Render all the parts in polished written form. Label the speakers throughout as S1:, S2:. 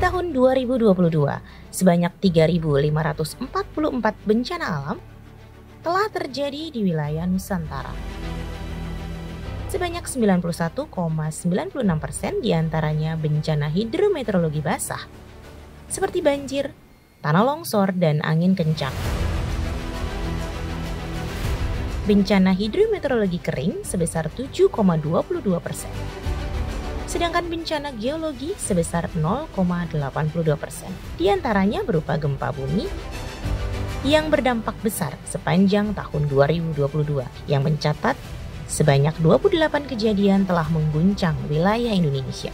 S1: tahun 2022, sebanyak 3.544 bencana alam telah terjadi di wilayah Nusantara. Sebanyak 91,96% diantaranya bencana hidrometeorologi basah, seperti banjir, tanah longsor, dan angin kencang. Bencana hidrometeorologi kering sebesar 7,22%. Sedangkan bencana geologi sebesar 0,82%. Di antaranya berupa gempa bumi yang berdampak besar sepanjang tahun 2022 yang mencatat sebanyak 28 kejadian telah mengguncang wilayah Indonesia.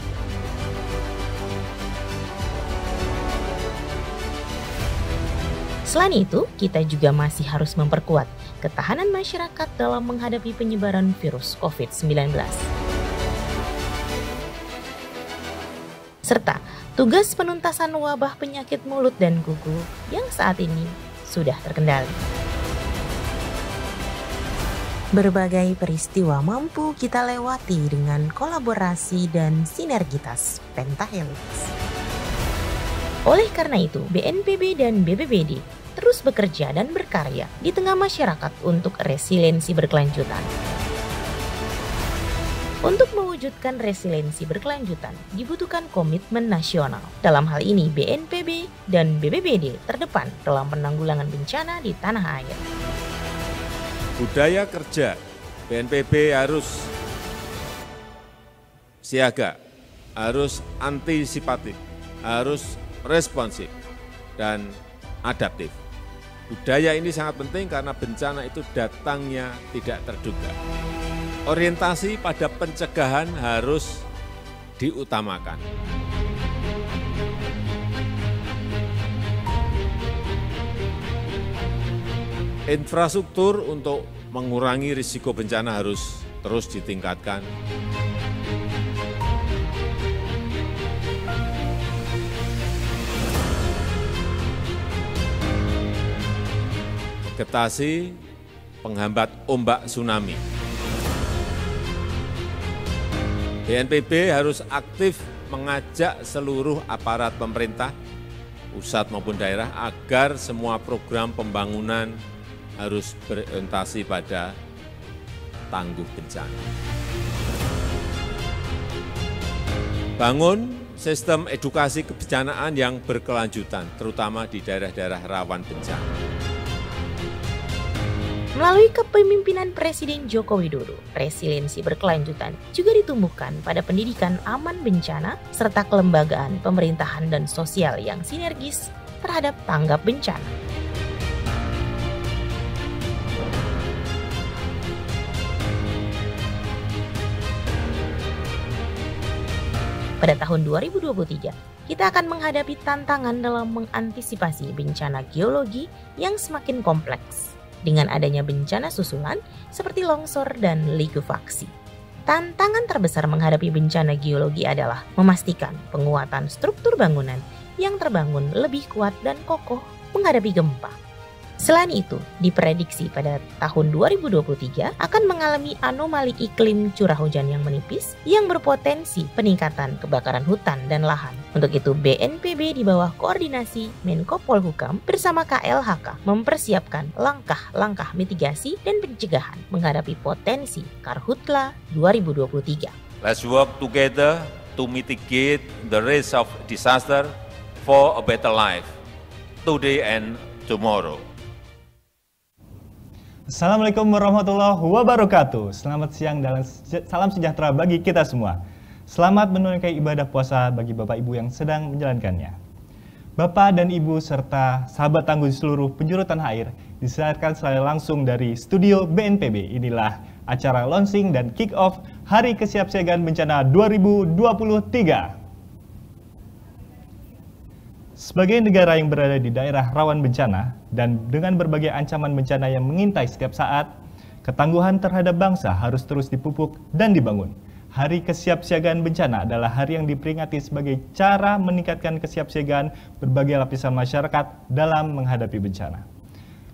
S1: Selain itu, kita juga masih harus memperkuat ketahanan masyarakat dalam menghadapi penyebaran virus COVID-19. Serta tugas penuntasan wabah penyakit mulut dan kuku yang saat ini sudah terkendali. Berbagai peristiwa mampu kita lewati dengan kolaborasi dan sinergitas pentahelix. Oleh karena itu, BNPB dan BPBD terus bekerja dan berkarya di tengah masyarakat untuk resiliensi berkelanjutan. Untuk mewujudkan resiliensi berkelanjutan, dibutuhkan komitmen nasional. Dalam hal ini, BNPB dan BPBD terdepan dalam penanggulangan bencana di tanah air.
S2: Budaya kerja, BNPB harus siaga, harus antisipatif, harus responsif, dan adaptif. Budaya ini sangat penting karena bencana itu datangnya tidak terduga. Orientasi pada pencegahan harus diutamakan. Infrastruktur untuk mengurangi risiko bencana harus terus ditingkatkan. Vegetasi penghambat ombak tsunami. BNPB harus aktif mengajak seluruh aparat pemerintah, pusat maupun daerah, agar semua program pembangunan harus berorientasi pada tangguh bencana. Bangun sistem edukasi kebencanaan yang berkelanjutan, terutama di daerah-daerah rawan bencana.
S1: Melalui kepemimpinan Presiden Joko Widodo, resiliensi berkelanjutan juga ditumbuhkan pada pendidikan aman bencana serta kelembagaan pemerintahan dan sosial yang sinergis terhadap tanggap bencana. Pada tahun 2023, kita akan menghadapi tantangan dalam mengantisipasi bencana geologi yang semakin kompleks dengan adanya bencana susulan seperti longsor dan likuifaksi. Tantangan terbesar menghadapi bencana geologi adalah memastikan penguatan struktur bangunan yang terbangun lebih kuat dan kokoh menghadapi gempa. Selain itu, diprediksi pada tahun 2023 akan mengalami anomali iklim curah hujan yang menipis yang berpotensi peningkatan kebakaran hutan dan lahan. Untuk itu, BNPB di bawah koordinasi Menko Polhukam bersama KLHK mempersiapkan langkah-langkah mitigasi dan pencegahan menghadapi potensi Karhutla 2023.
S3: Let's work together to mitigate the risk of disaster for a better life today and tomorrow.
S4: Assalamualaikum warahmatullahi wabarakatuh. Selamat siang dan salam sejahtera bagi kita semua. Selamat menunaikan ibadah puasa bagi Bapak Ibu yang sedang menjalankannya. Bapak dan Ibu serta sahabat tangguh di seluruh penjuru tanah air disiarkan secara langsung dari studio BNPB. Inilah acara launching dan kick off Hari Kesiapsiagaan Bencana 2023. Sebagai negara yang berada di daerah rawan bencana dan dengan berbagai ancaman bencana yang mengintai setiap saat, ketangguhan terhadap bangsa harus terus dipupuk dan dibangun. Hari Kesiapsiagaan Bencana adalah hari yang diperingati sebagai cara meningkatkan kesiapsiagaan berbagai lapisan masyarakat dalam menghadapi bencana.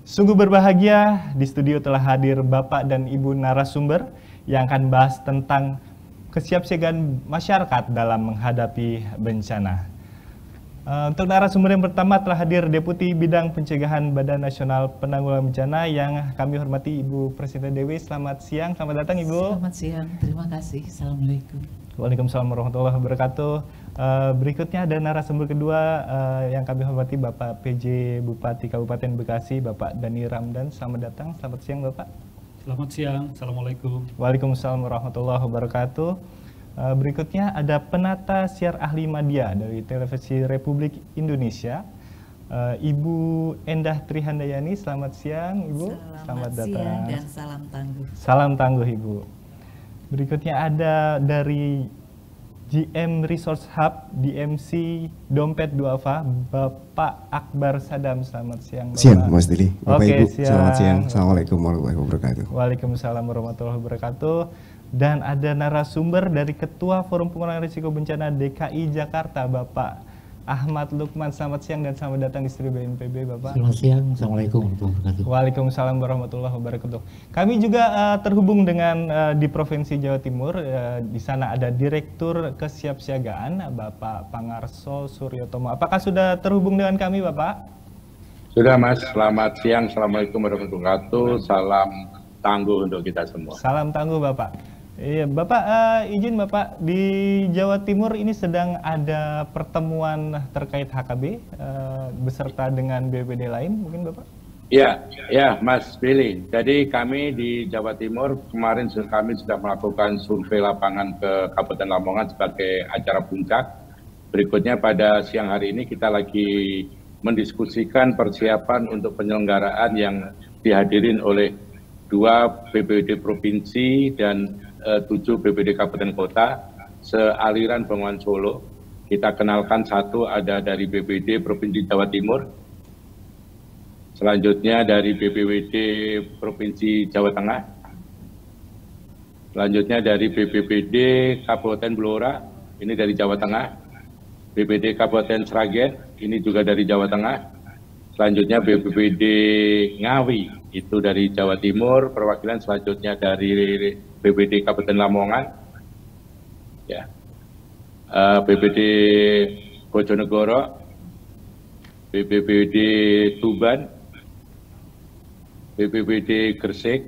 S4: Sungguh berbahagia di studio telah hadir Bapak dan Ibu narasumber yang akan bahas tentang kesiapsiagaan masyarakat dalam menghadapi bencana. Untuk narasumber yang pertama telah hadir Deputi Bidang Pencegahan Badan Nasional Penanggulangan Bencana yang kami hormati Ibu Presiden Dewi. Selamat siang, selamat datang Ibu.
S5: Selamat siang, terima kasih. Assalamualaikum.
S4: Waalaikumsalam warahmatullahi wabarakatuh. Berikutnya ada narasumber kedua yang kami hormati Bapak PJ Bupati Kabupaten Bekasi, Bapak Dani Ramdan. Selamat datang, selamat siang Bapak.
S6: Selamat siang, Assalamualaikum.
S4: Waalaikumsalam warahmatullahi wabarakatuh. Berikutnya ada penata siar ahli media dari Televisi Republik Indonesia, Ibu Endah Trihandayani. Selamat siang Ibu.
S5: Selamat datang. Siang dan salam tangguh.
S4: Salam tangguh Ibu. Berikutnya ada dari GM Resource Hub DMC Dompet Duafa, Bapak Akbar Sadam. Selamat siang Bapak.
S7: Siang Mas Dili, Bapak
S4: Oke,
S7: Ibu,
S4: siang.
S7: selamat siang. Assalamualaikum warahmatullahi wabarakatuh.
S4: Waalaikumsalam warahmatullahi wabarakatuh. Dan ada narasumber dari Ketua Forum Pengurangan Risiko Bencana DKI Jakarta, Bapak Ahmad Lukman. Selamat siang dan selamat datang di Studio BNPB, Bapak.
S8: Selamat siang, Assalamualaikum warahmatullahi wabarakatuh.
S4: Waalaikumsalam warahmatullahi wabarakatuh. Kami juga terhubung dengan di Provinsi Jawa Timur. Di sana ada Direktur Kesiapsiagaan, Bapak Pangarso Suryotomo. Apakah sudah terhubung dengan kami, Bapak?
S9: Sudah Mas, selamat siang. Assalamualaikum warahmatullahi wabarakatuh. Salam tangguh untuk kita semua.
S4: Salam tangguh, Bapak. Iya, Bapak, izin Bapak, di Jawa Timur ini sedang ada pertemuan terkait HKB beserta dengan BPBD lain, mungkin Bapak?
S9: Ya, Mas Billy. Jadi kami di Jawa Timur kemarin kami sudah melakukan survei lapangan ke Kabupaten Lamongan sebagai acara puncak. Berikutnya pada siang hari ini kita lagi mendiskusikan persiapan untuk penyelenggaraan yang dihadirin oleh 2 BPBD provinsi dan 7 BPBD Kabupaten Kota sealiran Bengawan Solo. Kita kenalkan satu ada dari BPBD Provinsi Jawa Timur, selanjutnya dari BPBD Provinsi Jawa Tengah, selanjutnya dari BPBD Kabupaten Blora, ini dari Jawa Tengah, BPBD Kabupaten Sragen, ini juga dari Jawa Tengah, selanjutnya BPBD Ngawi, itu dari Jawa Timur, perwakilan selanjutnya dari BPBD Kabupaten Lamongan, ya, BPBD Bojonegoro, BPBD Tuban, BPBD Gresik,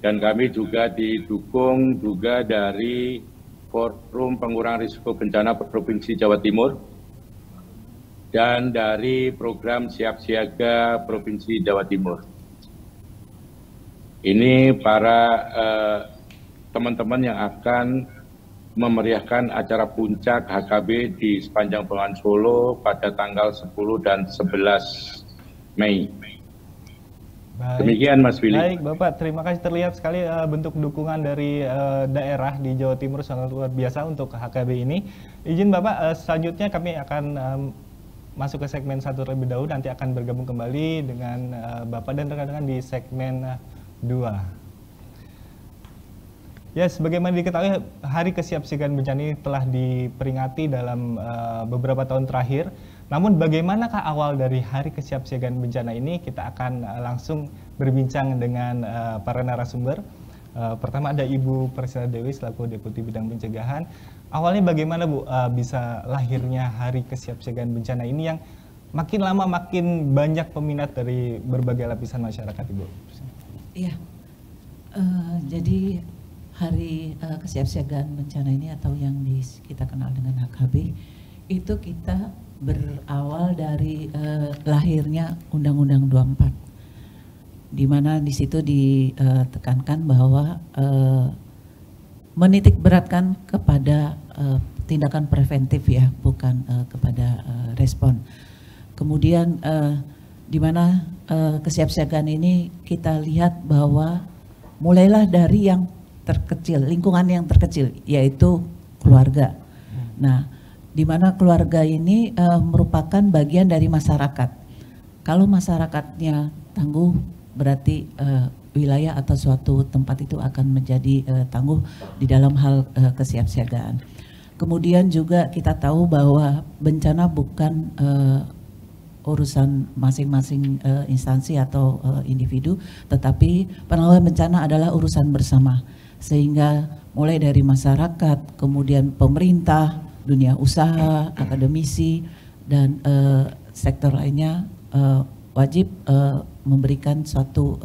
S9: dan kami juga didukung juga dari Forum Pengurangan Risiko Bencana Provinsi Jawa Timur dan dari Program Siap Siaga Provinsi Jawa Timur. Ini para teman-teman yang akan memeriahkan acara puncak HKB di sepanjang Bengawan Solo pada tanggal 10 dan 11 Mei.
S4: Baik.
S9: Demikian Mas Willy.
S4: Baik Bapak, terima kasih. Terlihat sekali bentuk dukungan dari daerah di Jawa Timur sangat luar biasa untuk HKB ini. Izin Bapak, selanjutnya kami akan masuk ke segmen 1 terlebih dahulu, nanti akan bergabung kembali dengan Bapak dan rekan-rekan di segmen 2. Ya, sebagaimana diketahui, Hari Kesiapsiagaan Bencana ini telah diperingati dalam beberapa tahun terakhir. Namun bagaimanakah awal dari Hari Kesiapsiagaan Bencana ini? Kita akan langsung berbincang dengan para narasumber. Pertama ada Ibu Presiden Dewi selaku Deputi Bidang Pencegahan. Awalnya bagaimana Bu bisa lahirnya Hari Kesiapsiagaan Bencana ini yang makin lama makin banyak peminat dari berbagai lapisan masyarakat, Ibu?
S5: Iya, jadi Hari Kesiapsiagaan Bencana ini atau yang kita kenal dengan HKB itu kita berawal dari lahirnya Undang-Undang 24, di mana di situ ditekankan bahwa menitik beratkan kepada tindakan preventif ya, bukan kepada respon. Kemudian di mana kesiapsiagaan ini kita lihat bahwa mulailah dari yang terkecil, lingkungan yang terkecil, yaitu keluarga. Nah, di mana keluarga ini merupakan bagian dari masyarakat. Kalau masyarakatnya tangguh, berarti wilayah atau suatu tempat itu akan menjadi tangguh di dalam hal kesiapsiagaan. Kemudian juga kita tahu bahwa bencana bukan urusan masing-masing instansi atau individu, tetapi penanggulangan bencana adalah urusan bersama. Sehingga mulai dari masyarakat, kemudian pemerintah, dunia usaha, akademisi, dan sektor lainnya wajib memberikan suatu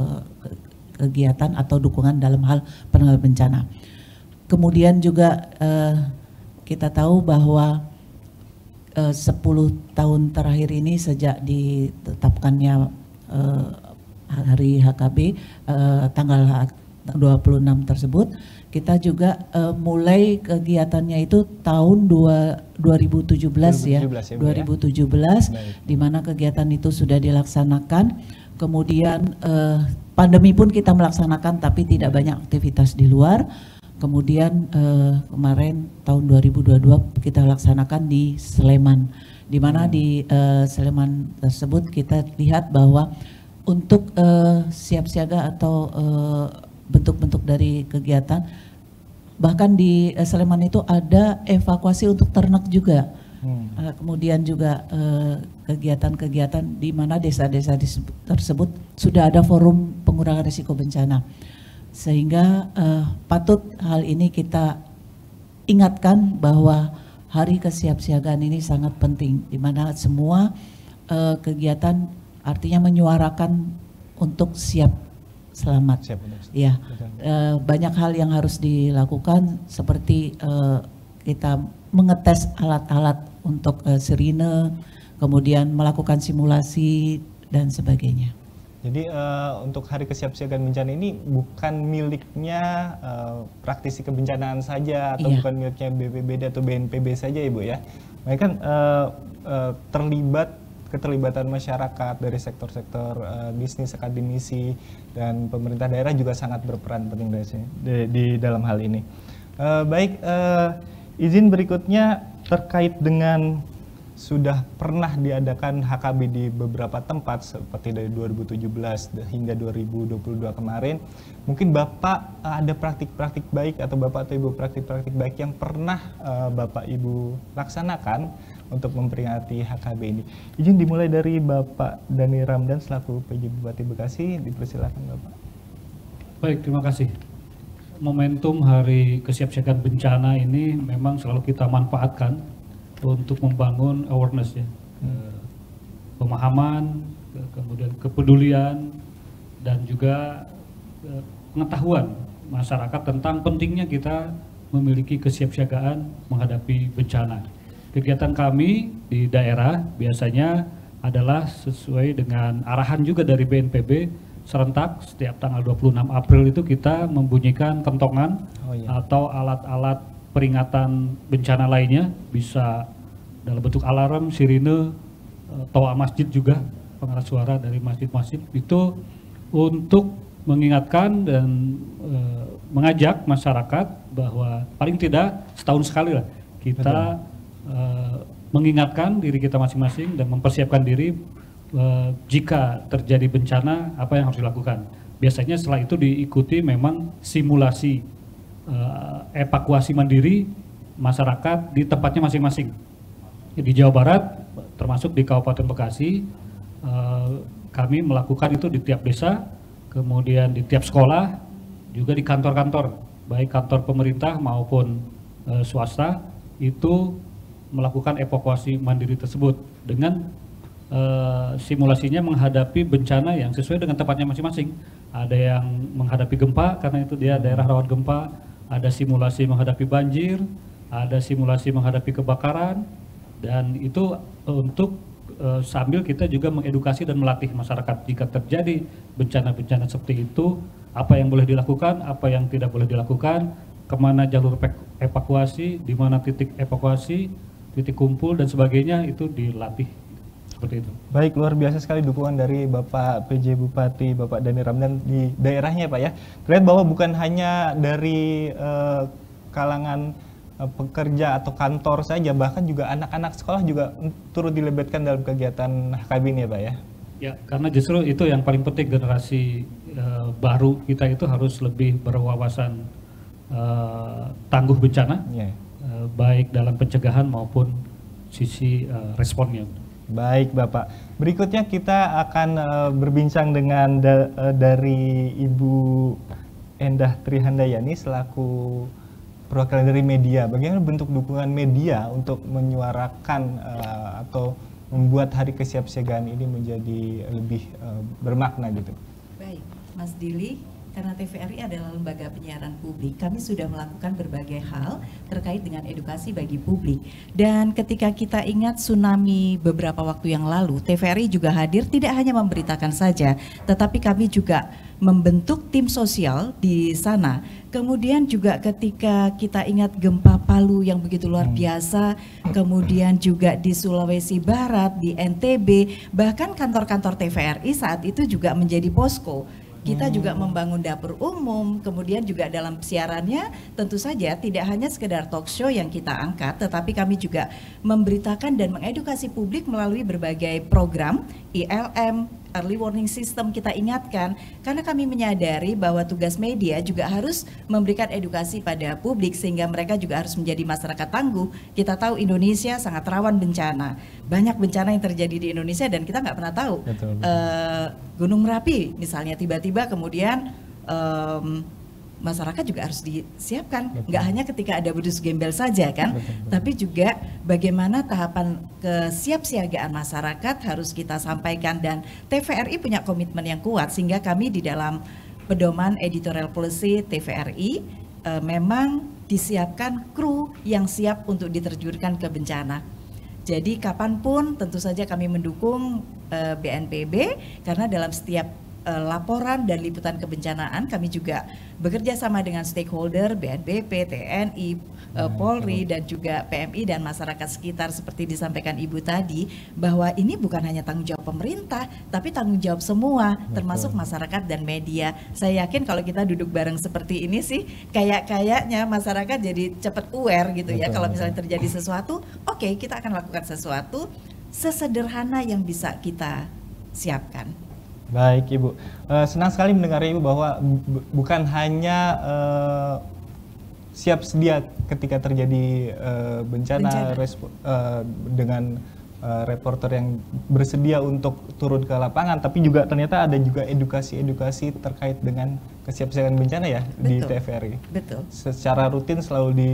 S5: kegiatan atau dukungan dalam hal penanggulangan bencana. Kemudian juga kita tahu bahwa 10 tahun terakhir ini sejak ditetapkannya hari HKB tanggal 26 tersebut, kita juga mulai kegiatannya itu tahun 2017 ya, 2017 di mana kegiatan itu sudah dilaksanakan. Kemudian pandemi pun kita melaksanakan tapi tidak banyak aktivitas di luar. Kemudian kemarin tahun 2022 kita laksanakan di Sleman, di mana di Sleman tersebut kita lihat bahwa untuk siap siaga atau bentuk-bentuk dari kegiatan, bahkan di Sleman itu ada evakuasi untuk ternak juga. Kemudian juga kegiatan-kegiatan di mana desa-desa tersebut sudah ada forum pengurangan risiko bencana. Sehingga patut hal ini kita ingatkan bahwa hari kesiapsiagaan ini sangat penting, di mana semua kegiatan artinya menyuarakan untuk siap selamat. Ya, banyak hal yang harus dilakukan seperti kita mengetes alat-alat untuk sirine, kemudian melakukan simulasi dan sebagainya.
S4: Jadi untuk hari kesiapsiagaan bencana ini bukan miliknya praktisi kebencanaan saja atau bukan miliknya BPBD atau BNPB saja Ibu ya. Mereka kan keterlibatan masyarakat dari sektor-sektor bisnis, akademisi, dan pemerintah daerah juga sangat berperan penting di dalam hal ini. Izin berikutnya terkait dengan sudah pernah diadakan HKB di beberapa tempat seperti dari 2017 hingga 2022 kemarin. Mungkin Bapak ada praktik-praktik baik atau Bapak atau Ibu praktik-praktik baik yang pernah Bapak Ibu laksanakan untuk memperingati HKB ini. Izin dimulai dari Bapak Dhani Ramdan selaku PJ Bupati Bekasi, dipersilakan Bapak.
S6: Baik, terima kasih. Momentum Hari Kesiapsiagaan Bencana ini memang selalu kita manfaatkan untuk membangun awareness ya, pemahaman, kemudian kepedulian, dan juga pengetahuan masyarakat tentang pentingnya kita memiliki kesiapsiagaan menghadapi bencana. Kegiatan kami di daerah biasanya adalah sesuai dengan arahan juga dari BNPB, serentak setiap tanggal 26 April itu kita membunyikan kentongan atau alat-alat peringatan bencana lainnya, bisa dalam bentuk alarm, sirine, toa masjid juga, pengeras suara dari masjid-masjid, itu untuk mengingatkan dan mengajak masyarakat bahwa paling tidak setahun sekali lah kita mengingatkan diri kita masing-masing dan mempersiapkan diri jika terjadi bencana apa yang harus dilakukan. Biasanya setelah itu diikuti memang simulasi evakuasi mandiri masyarakat di tempatnya masing-masing. Di Jawa Barat, termasuk di Kabupaten Bekasi, kami melakukan itu di tiap desa, kemudian di tiap sekolah, juga di kantor-kantor, baik kantor pemerintah maupun swasta, itu melakukan evakuasi mandiri tersebut dengan simulasinya menghadapi bencana yang sesuai dengan tempatnya masing-masing. Ada yang menghadapi gempa karena itu dia daerah rawan gempa, ada simulasi menghadapi banjir, ada simulasi menghadapi kebakaran, dan itu untuk sambil kita juga mengedukasi dan melatih masyarakat jika terjadi bencana-bencana seperti itu, apa yang boleh dilakukan, apa yang tidak boleh dilakukan, kemana jalur evakuasi, di mana titik evakuasi, titik kumpul dan sebagainya, itu dilatih. Seperti itu. Baik, luar biasa sekali dukungan dari Bapak PJ Bupati, Bapak Dhani Ramdan di daerahnya Pak ya. Terlihat bahwa bukan hanya dari kalangan pekerja atau kantor saja, bahkan juga anak-anak sekolah juga turut dilibatkan dalam kegiatan HKB ini ya Pak ya. Ya, karena justru itu yang paling penting, generasi baru kita itu harus lebih berwawasan tangguh bencana, baik dalam pencegahan maupun sisi responnya. Baik Bapak, berikutnya kita akan berbincang dengan dari Ibu Endah Trihandayani selaku perwakilan dari media. Bagaimana bentuk dukungan media untuk menyuarakan atau
S4: membuat hari kesiapsiagaan ini menjadi lebih bermakna gitu?
S5: Baik, Mas Dili, karena TVRI adalah lembaga penyiaran publik, kami sudah melakukan berbagai hal terkait dengan edukasi bagi publik. Dan ketika kita ingat tsunami beberapa waktu yang lalu, TVRI juga hadir tidak hanya memberitakan saja, tetapi kami juga membentuk tim sosial di sana. Kemudian juga ketika kita ingat gempa Palu yang begitu luar biasa, kemudian juga di Sulawesi Barat, di NTB, bahkan kantor-kantor TVRI saat itu juga menjadi posko. Kita juga membangun dapur umum, kemudian juga dalam siarannya tentu saja tidak hanya sekedar talk show yang kita angkat, tetapi kami juga memberitakan dan mengedukasi publik melalui berbagai program, ILM, early warning system kita ingatkan, karena kami menyadari bahwa tugas media juga harus memberikan edukasi pada publik sehingga mereka juga harus menjadi masyarakat tangguh. Kita tahu Indonesia sangat rawan bencana, banyak bencana yang terjadi di Indonesia dan kita nggak pernah tahu. Gunung Merapi misalnya tiba-tiba kemudian masyarakat juga harus disiapkan, nggak hanya ketika ada bedus gembel saja kan, tapi juga bagaimana tahapan kesiapsiagaan masyarakat harus kita sampaikan, dan TVRI punya komitmen yang kuat sehingga kami di dalam pedoman editorial policy TVRI memang disiapkan kru yang siap untuk diterjunkan ke bencana. Jadi kapanpun tentu saja kami mendukung BNPB karena dalam setiap laporan dan liputan kebencanaan kami juga bekerja sama dengan stakeholder BNPB, TNI, Polri dan juga PMI dan masyarakat sekitar seperti disampaikan Ibu tadi, bahwa ini bukan hanya tanggung jawab pemerintah tapi tanggung jawab semua termasuk masyarakat dan media. Saya yakin kalau kita duduk bareng seperti ini sih kayaknya masyarakat jadi cepat aware gitu ya, kalau misalnya terjadi sesuatu, oke, kita akan lakukan sesuatu sesederhana yang bisa kita siapkan.
S4: Baik Ibu, senang sekali mendengar Ibu bahwa bukan hanya siap sedia ketika terjadi bencana. Dengan reporter yang bersedia untuk turun ke lapangan, tapi juga ternyata ada juga edukasi terkait dengan kesiapsiagaan bencana ya. Betul, di TVRI.
S5: Betul.
S4: Secara rutin selalu di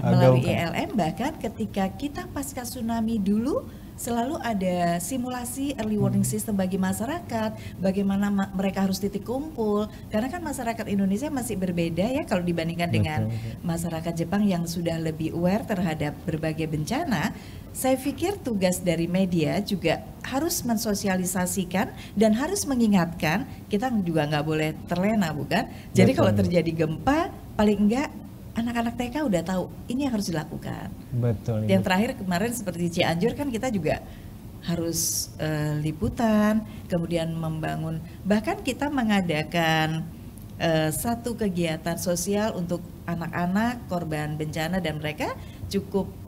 S5: melalui ILM, bahkan ketika kita pasca tsunami dulu selalu ada simulasi early warning system bagi masyarakat, bagaimana mereka harus titik kumpul, karena kan masyarakat Indonesia masih berbeda ya kalau dibandingkan dengan masyarakat Jepang yang sudah lebih aware terhadap berbagai bencana. Saya pikir tugas dari media juga harus mensosialisasikan dan harus mengingatkan, kita juga nggak boleh terlena bukan? Jadi kalau terjadi gempa, paling enggak anak-anak TK udah tahu ini yang harus dilakukan. Betul. Yang terakhir kemarin seperti Cianjur kan kita juga harus liputan, kemudian membangun, bahkan kita mengadakan satu kegiatan sosial untuk anak-anak korban bencana dan mereka cukup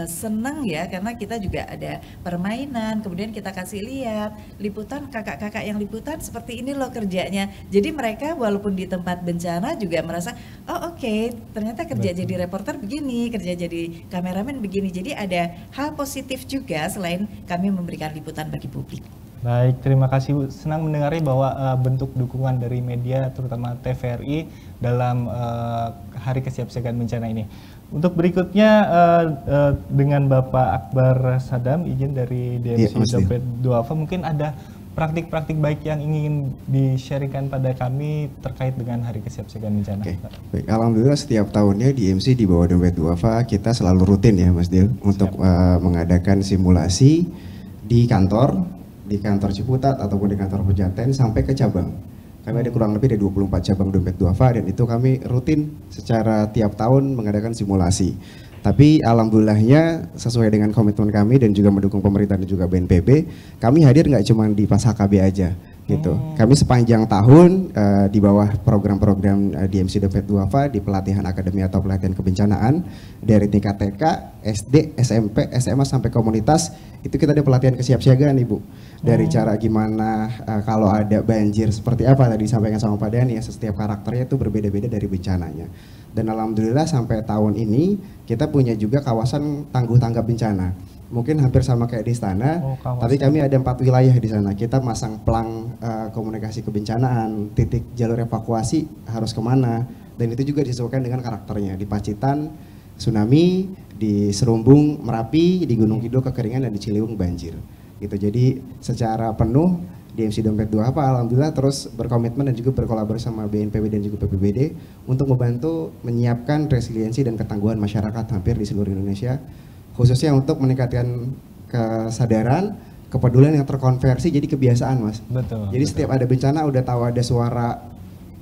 S5: senang ya, karena kita juga ada permainan, kemudian kita kasih lihat liputan, kakak-kakak yang liputan seperti ini loh kerjanya. Jadi mereka walaupun di tempat bencana juga merasa oh oke, ternyata kerja jadi reporter begini, kerja jadi kameramen begini. Jadi ada hal positif juga selain kami memberikan liputan bagi publik.
S4: Baik, terima kasih. Senang mendengarnya bahwa bentuk dukungan dari media terutama TVRI dalam hari kesiapsiagaan bencana ini. Untuk berikutnya dengan Bapak Akbar Sadam, izin dari DMC Dompet Duafa, mungkin ada praktik-praktik baik yang ingin di-sharingkan pada kami terkait dengan hari kesiapsiagaan bencana.
S7: Baik, alhamdulillah setiap tahunnya di DMC di bawah Dompet Duafa kita selalu rutin ya Mas Dil untuk mengadakan simulasi di kantor Ciputat ataupun di kantor Pejaten sampai ke cabang. Kami ada kurang lebih dari 24 cabang Dompet Duafa dan itu kami rutin secara tiap tahun mengadakan simulasi. Tapi alhamdulillahnya sesuai dengan komitmen kami dan juga mendukung pemerintah dan juga BNPB, kami hadir nggak cuma di pas HKB aja gitu. Kami sepanjang tahun di bawah program-program DMC Dompet Duafa di pelatihan akademi atau pelatihan kebencanaan dari tingkat TK, SD, SMP, SMA sampai komunitas, itu kita ada pelatihan kesiapsiagaan Ibu. Dari cara gimana kalau ada banjir seperti apa tadi disampaikan sama Pak Dani ya, setiap karakternya itu berbeda-beda dari bencananya. Dan alhamdulillah sampai tahun ini kita punya juga kawasan tangguh tanggap bencana. Mungkin hampir sama kayak di istana, tapi kami ada 4 wilayah di sana. Kita masang pelang komunikasi kebencanaan, titik jalur evakuasi harus kemana, dan itu juga disesuaikan dengan karakternya. Di Pacitan tsunami, di Serumbung Merapi, di Gunung Kidul kekeringan, dan di Ciliwung banjir. Gitu. Jadi secara penuh DMC Dompet Duafa alhamdulillah terus berkomitmen dan juga berkolaborasi sama BNPB dan juga BPBD untuk membantu menyiapkan resiliensi dan ketangguhan masyarakat hampir di seluruh Indonesia, khususnya untuk meningkatkan kesadaran, kepedulian yang terkonversi jadi kebiasaan, Mas.
S4: Betul.
S7: Jadi setiap ada bencana udah tahu ada suara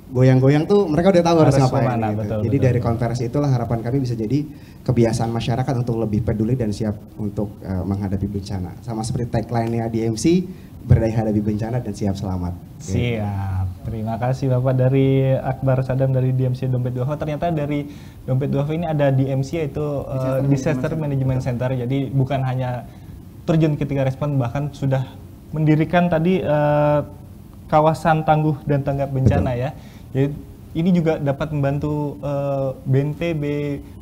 S7: goyang-goyang tuh mereka udah tahu harus ngapain gitu. Jadi dari konversi itulah harapan kami bisa jadi kebiasaan masyarakat untuk lebih peduli dan siap untuk menghadapi bencana. Sama seperti tagline-nya DMC, berdaya hadapi bencana dan siap selamat.
S4: Siap. Terima kasih Bapak dari Akbar Sadam dari DMC Dompet Duafa. Ternyata dari Dompet Duafa ini ada DMC yaitu Disaster Management Center. Jadi bukan hanya terjun ketika respon, bahkan sudah mendirikan tadi kawasan tangguh dan tanggap bencana. Betul. Ya. Jadi ini juga dapat membantu BNPB,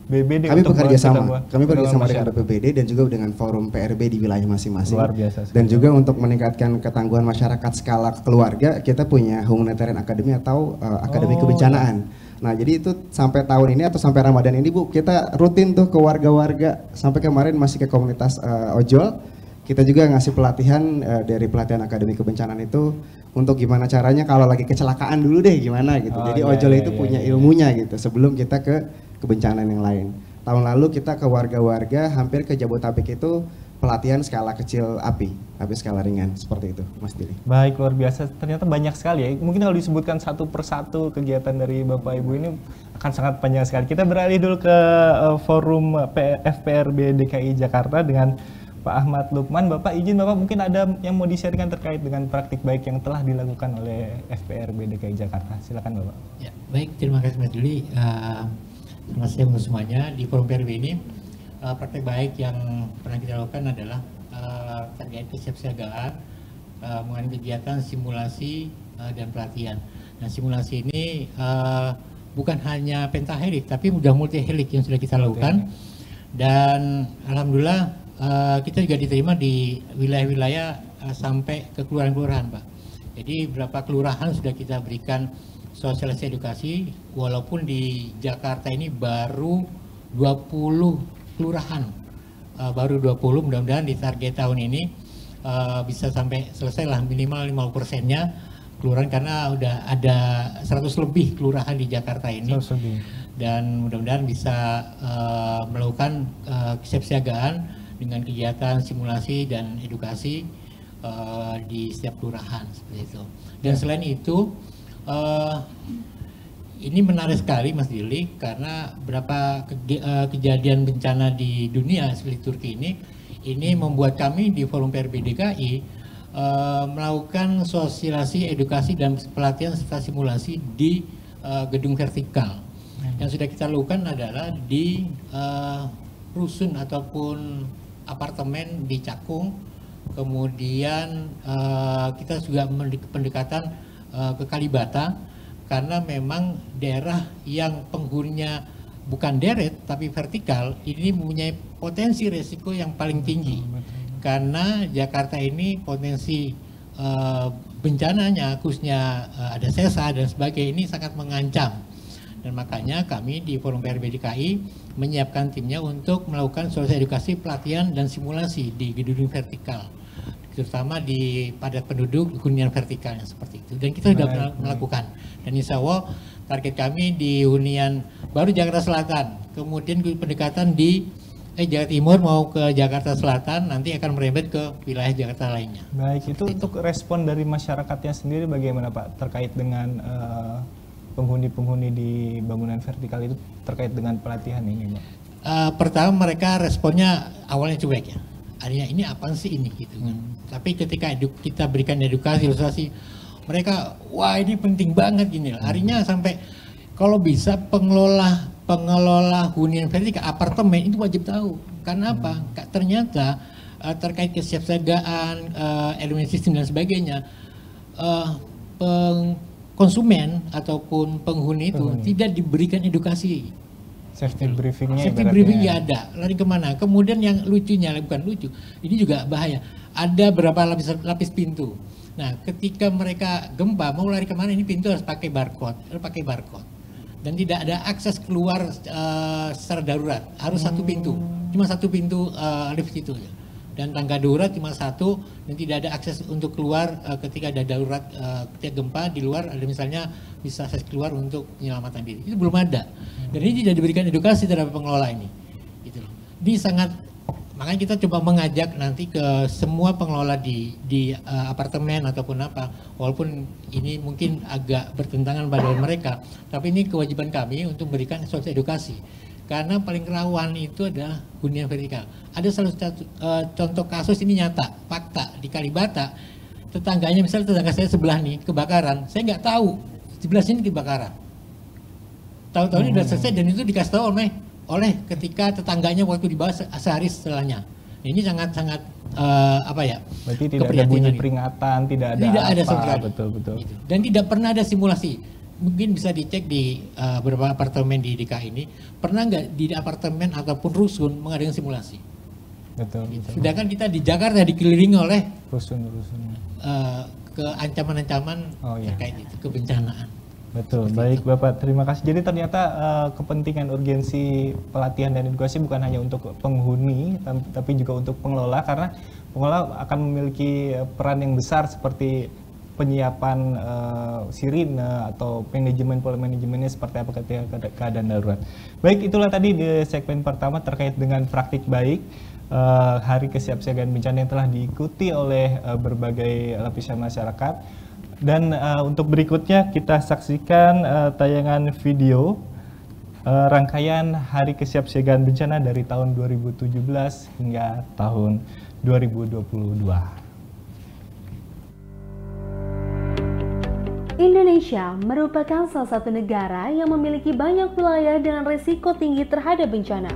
S4: BBD
S7: kami
S4: untuk
S7: bekerja sama. Kami bekerja sama dengan BPBD dan juga dengan forum PRB di wilayah masing-masing.
S4: Luar biasa.
S7: Dan juga untuk meningkatkan ketangguhan masyarakat skala keluarga, kita punya Humanitarian Academy atau Akademi Kebencanaan. Nah, jadi itu sampai tahun ini atau sampai Ramadan ini Bu, kita rutin tuh ke warga-warga. Sampai kemarin masih ke komunitas ojol. Kita juga ngasih pelatihan dari pelatihan Akademi Kebencanaan itu untuk gimana caranya kalau lagi kecelakaan dulu deh gimana gitu. Jadi ojol itu punya ilmunya gitu sebelum kita ke kebencanaan yang lain. Tahun lalu kita ke warga-warga hampir ke Jabodetabek itu pelatihan skala kecil api skala ringan seperti itu, Mas Dili.
S4: Baik, luar biasa. Ternyata banyak sekali ya. Mungkin kalau disebutkan satu persatu kegiatan dari Bapak Ibu ini akan sangat panjang sekali. Kita beralih dulu ke forum FPRB DKI Jakarta dengan Pak Ahmad Lukman. Bapak izin Bapak mungkin ada yang mau di-sharingkan terkait dengan praktik baik yang telah dilakukan oleh FPRB DKI Jakarta. Silakan Bapak.
S8: Ya, baik, terima kasih Mas Dili. Terima kasih untuk semuanya. Di forum PRB ini praktik baik yang pernah kita lakukan adalah terkait kesiapsiagaan mengenai kegiatan simulasi dan pelatihan. Nah, simulasi ini bukan hanya pentahelix tapi sudah multi helix yang sudah kita lakukan. Dan alhamdulillah kita juga diterima di wilayah-wilayah sampai ke kelurahan-kelurahan, Pak. Jadi berapa kelurahan sudah kita berikan sosialisasi edukasi, walaupun di Jakarta ini baru 20 kelurahan, baru 20, mudah-mudahan di target tahun ini bisa sampai selesai lah minimal 50%-nya kelurahan, karena udah ada 100 lebih kelurahan di Jakarta ini. Dan mudah-mudahan bisa melakukan kesiapsiagaan dengan kegiatan simulasi dan edukasi di setiap kelurahan seperti itu. Dan selain itu ini menarik sekali Mas Dili, karena beberapa kejadian bencana di dunia seperti Turki ini membuat kami di Forum PRB DKI melakukan sosialisasi, edukasi dan pelatihan serta simulasi di gedung vertikal. Yang sudah kita lakukan adalah di rusun ataupun apartemen di Cakung, kemudian kita juga pendekatan ke Kalibata, karena memang daerah yang penghuninya bukan deret tapi vertikal ini mempunyai potensi resiko yang paling tinggi, karena Jakarta ini potensi bencananya khususnya ada sesa dan sebagainya ini sangat mengancam. Dan makanya kami di Forum PRB DKI menyiapkan timnya untuk melakukan sosialisasi edukasi, pelatihan dan simulasi di gedung vertikal, terutama di padat penduduk hunian vertikalnya seperti itu. Dan kita sudah melakukan. Dan insya Allah target kami di hunian baru Jakarta Selatan, kemudian pendekatan di Jakarta Timur mau ke Jakarta Selatan, nanti akan merembet ke wilayah Jakarta lainnya.
S4: Baik, itu untuk respon dari masyarakatnya sendiri bagaimana Pak terkait dengan penghuni-penghuni di bangunan vertikal itu terkait dengan pelatihan ini, Pak?
S8: Pertama mereka responnya awalnya cuek ya, artinya ini apa sih ini gitu kan. Tapi ketika kita berikan edukasi, ilustrasi, mereka wah ini penting banget gini. Artinya sampai kalau bisa pengelola hunian vertikal apartemen itu wajib tahu. Karena apa? Ternyata terkait kesiapsiagaan, elemen sistem dan sebagainya, konsumen ataupun penghuni itu tidak diberikan edukasi.
S4: Safety briefingnya.
S8: Safety briefing ya ada. Lari kemana? Kemudian yang lucunya, bukan lucu, ini juga bahaya. Ada berapa lapis pintu. Nah, ketika mereka gempa mau lari kemana, ini pintu harus pakai barcode, dan tidak ada akses keluar secara darurat. Harus satu pintu. cuma satu pintu lift itu ya. Dan tangga darurat cuma satu dan tidak ada akses untuk keluar ketika ada darurat, ketika gempa di luar ada misalnya bisa akses keluar untuk penyelamatan diri. Itu belum ada. Dan ini tidak diberikan edukasi terhadap pengelola ini. Gitu loh. Ini sangat, makanya kita coba mengajak nanti ke semua pengelola di apartemen ataupun apa, walaupun ini mungkin agak bertentangan pada mereka, tapi ini kewajiban kami untuk memberikan suatu edukasi. Karena paling rawan itu adalah hunian vertikal. Ada salah satu contoh kasus ini nyata, fakta di Kalibata, tetangganya misalnya tetangga saya sebelah nih kebakaran, saya nggak tahu sebelah sini kebakaran. Tahu-tahu ini sudah selesai dan itu dikasih tahu oleh ketika tetangganya waktu dibahas sehari setelahnya. Ini sangat-sangat apa ya?
S4: Berarti tidak ada bunyi peringatan, tidak ada apa, betul.
S8: Gitu. Dan tidak pernah ada simulasi. Mungkin bisa dicek di beberapa apartemen di DKI ini, pernah nggak di apartemen ataupun rusun mengadakan simulasi?
S4: Betul.
S8: Sedangkan kita di Jakarta dikelilingi oleh
S4: rusun.
S8: ancaman-ancaman terkait itu, kebencanaan.
S4: Betul, baik Bapak, terima kasih. Jadi ternyata kepentingan urgensi pelatihan dan edukasi bukan hanya untuk penghuni, tapi juga untuk pengelola, karena pengelola akan memiliki peran yang besar seperti penyiapan sirine atau pola manajemennya seperti apa ketika keadaan darurat. Baik, itulah tadi di segmen pertama terkait dengan praktik baik Hari Kesiapsiagaan Bencana yang telah diikuti oleh berbagai lapisan masyarakat. Dan untuk berikutnya kita saksikan tayangan video rangkaian Hari Kesiapsiagaan Bencana dari tahun 2017 hingga tahun 2022.
S10: Indonesia merupakan salah satu negara yang memiliki banyak wilayah dengan risiko tinggi terhadap bencana.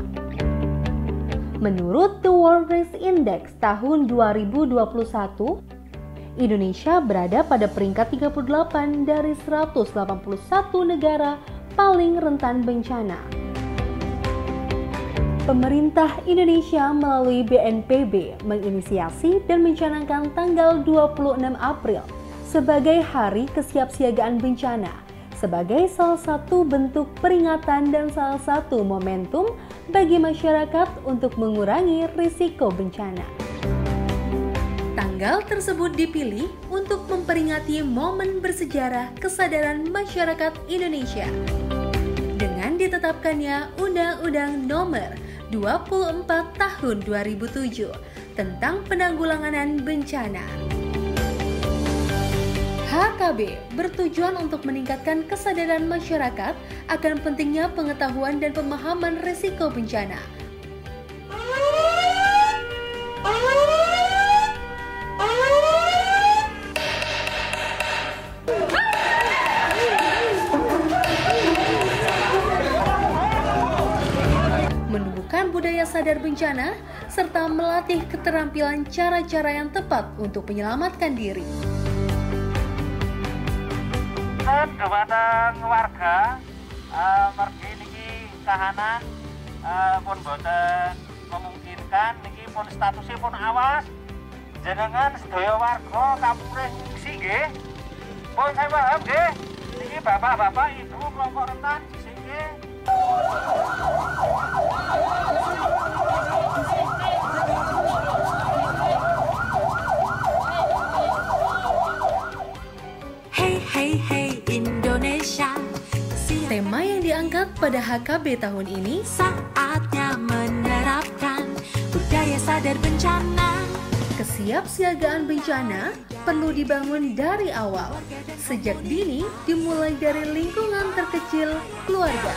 S10: Menurut The World Risk Index tahun 2021, Indonesia berada pada peringkat 38 dari 181 negara paling rentan bencana. Pemerintah Indonesia melalui BNPB menginisiasi dan mencanangkan tanggal 26 April sebagai Hari Kesiapsiagaan Bencana, sebagai salah satu bentuk peringatan dan salah satu momentum bagi masyarakat untuk mengurangi risiko bencana. Tanggal tersebut dipilih untuk memperingati momen bersejarah kesadaran masyarakat Indonesia dengan ditetapkannya Undang-Undang Nomor 24 Tahun 2007 tentang Penanggulangan Bencana. HKB bertujuan untuk meningkatkan kesadaran masyarakat akan pentingnya pengetahuan dan pemahaman risiko bencana. Menumbuhkan budaya sadar bencana serta melatih keterampilan cara-cara yang tepat untuk menyelamatkan diri.
S11: Dumateng warga mergi niki kahanan pun boten memungkinkan niki pun statusnya pun awas jenengan sedaya warga kapureh ngungsi nggih. Pun saya paham nggih niki bapak-bapak ibu kelompok rentan sing nggih.
S10: Hey Indonesia. Tema yang diangkat pada HKB tahun ini saatnya menerapkan budaya sadar bencana. Kesiapsiagaan bencana perlu dibangun dari awal, sejak dini dimulai dari lingkungan terkecil keluarga.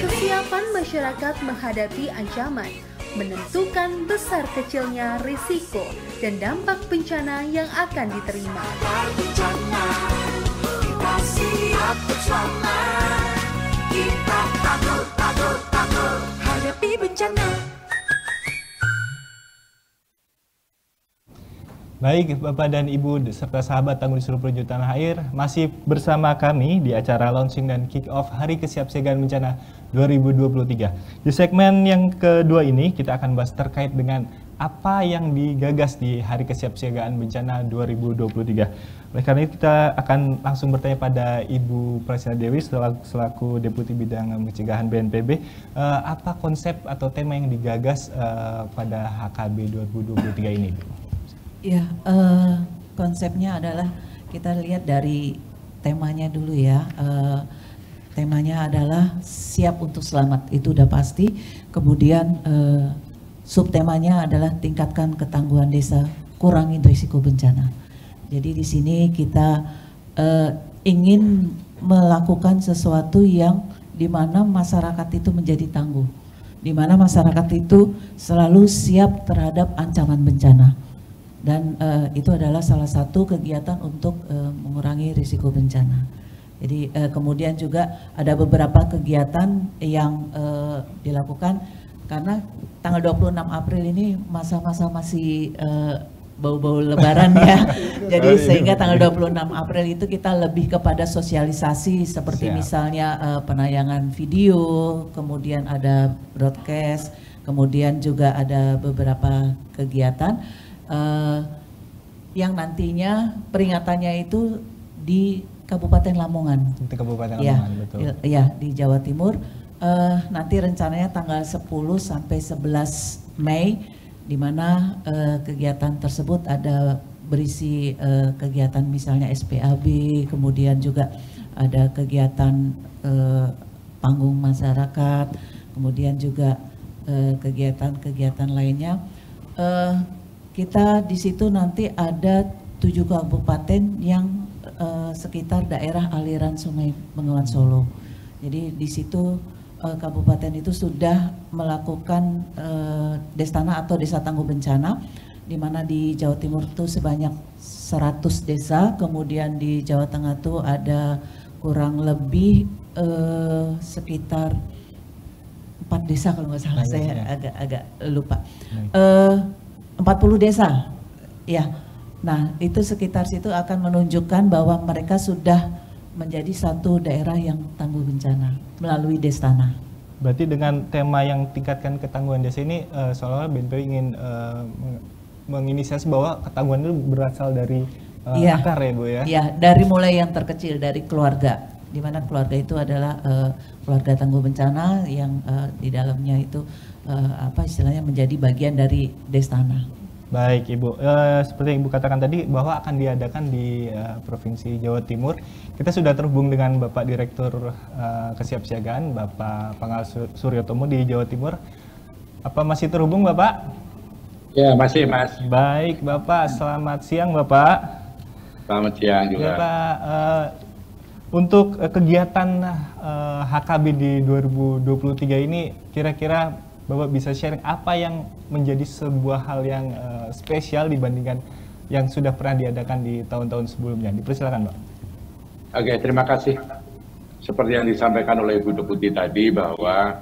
S10: Kesiapan masyarakat menghadapi ancaman menentukan besar kecilnya risiko dan dampak bencana yang akan diterima. Kita siap bersama, kita takut hadapi bencana.
S4: Baik Bapak dan Ibu serta sahabat tangguh di seluruh penjuru tanah air, masih bersama kami di acara launching dan kick off Hari Kesiapsiagaan Bencana 2023. Di segmen yang kedua ini kita akan bahas terkait dengan apa yang digagas di Hari Kesiapsiagaan Bencana 2023. Oleh karena itu kita akan langsung bertanya pada Ibu Prasina Dewi selaku Deputi Bidang Pencegahan BNPB, apa konsep atau tema yang digagas pada HKB 2023 ini, Bu?
S5: Ya, konsepnya adalah kita lihat dari temanya dulu ya. Temanya adalah siap untuk selamat, itu udah pasti. Kemudian subtemanya adalah tingkatkan ketangguhan desa, kurangi risiko bencana. Jadi di sini kita ingin melakukan sesuatu yang di mana masyarakat itu menjadi tangguh, di mana masyarakat itu selalu siap terhadap ancaman bencana, dan itu adalah salah satu kegiatan untuk mengurangi risiko bencana. Jadi kemudian juga ada beberapa kegiatan yang dilakukan karena tanggal 26 April ini masa-masa masih bau-bau lebaran ya. Jadi sehingga tanggal 26 April itu kita lebih kepada sosialisasi seperti misalnya penayangan video, kemudian ada broadcast, kemudian juga ada beberapa kegiatan yang nantinya peringatannya itu di Kabupaten Lamongan.
S4: Di Kabupaten
S5: ya,
S4: Lamongan, betul.
S5: Ya, di Jawa Timur. Nanti rencananya tanggal 10 sampai 11 Mei di mana kegiatan tersebut ada berisi kegiatan misalnya SPAB, kemudian juga ada kegiatan panggung masyarakat, kemudian juga kegiatan-kegiatan lainnya. Kita di situ nanti ada 7 kabupaten yang sekitar daerah aliran Sungai Bengawan Solo. Jadi di situ kabupaten itu sudah melakukan Destana atau Desa Tangguh Bencana, di mana di Jawa Timur itu sebanyak 100 desa, kemudian di Jawa Tengah itu ada kurang lebih sekitar 4 desa kalau nggak salah, saya agak lupa. 40 desa, ya. Nah itu sekitar situ akan menunjukkan bahwa mereka sudah menjadi satu daerah yang tangguh bencana melalui Destana.
S4: Berarti dengan tema yang tingkatkan ketangguhan desa ini seolah-olah BNPB ingin menginisiasi bahwa ketangguhan itu berasal dari akar ya Bu ya? Iya,
S5: dari mulai yang terkecil, dari keluarga, di mana keluarga itu adalah keluarga tangguh bencana yang di dalamnya itu apa istilahnya menjadi bagian dari Destana.
S4: Baik Ibu, seperti yang Ibu katakan tadi bahwa akan diadakan di Provinsi Jawa Timur. Kita sudah terhubung dengan Bapak Direktur Kesiapsiagaan, Bapak Pangal Suryotomo di Jawa Timur. Apa masih terhubung Bapak?
S9: Ya masih Mas.
S4: Baik Bapak, selamat siang Bapak.
S9: Selamat siang juga.
S4: Ya Pak, untuk kegiatan HKB di 2023 ini kira-kira Bapak bisa sharing apa yang menjadi sebuah hal yang spesial dibandingkan yang sudah pernah diadakan di tahun-tahun sebelumnya. Dipersilakan, Pak.
S9: Oke, terima kasih. Seperti yang disampaikan oleh Ibu Deputi tadi bahwa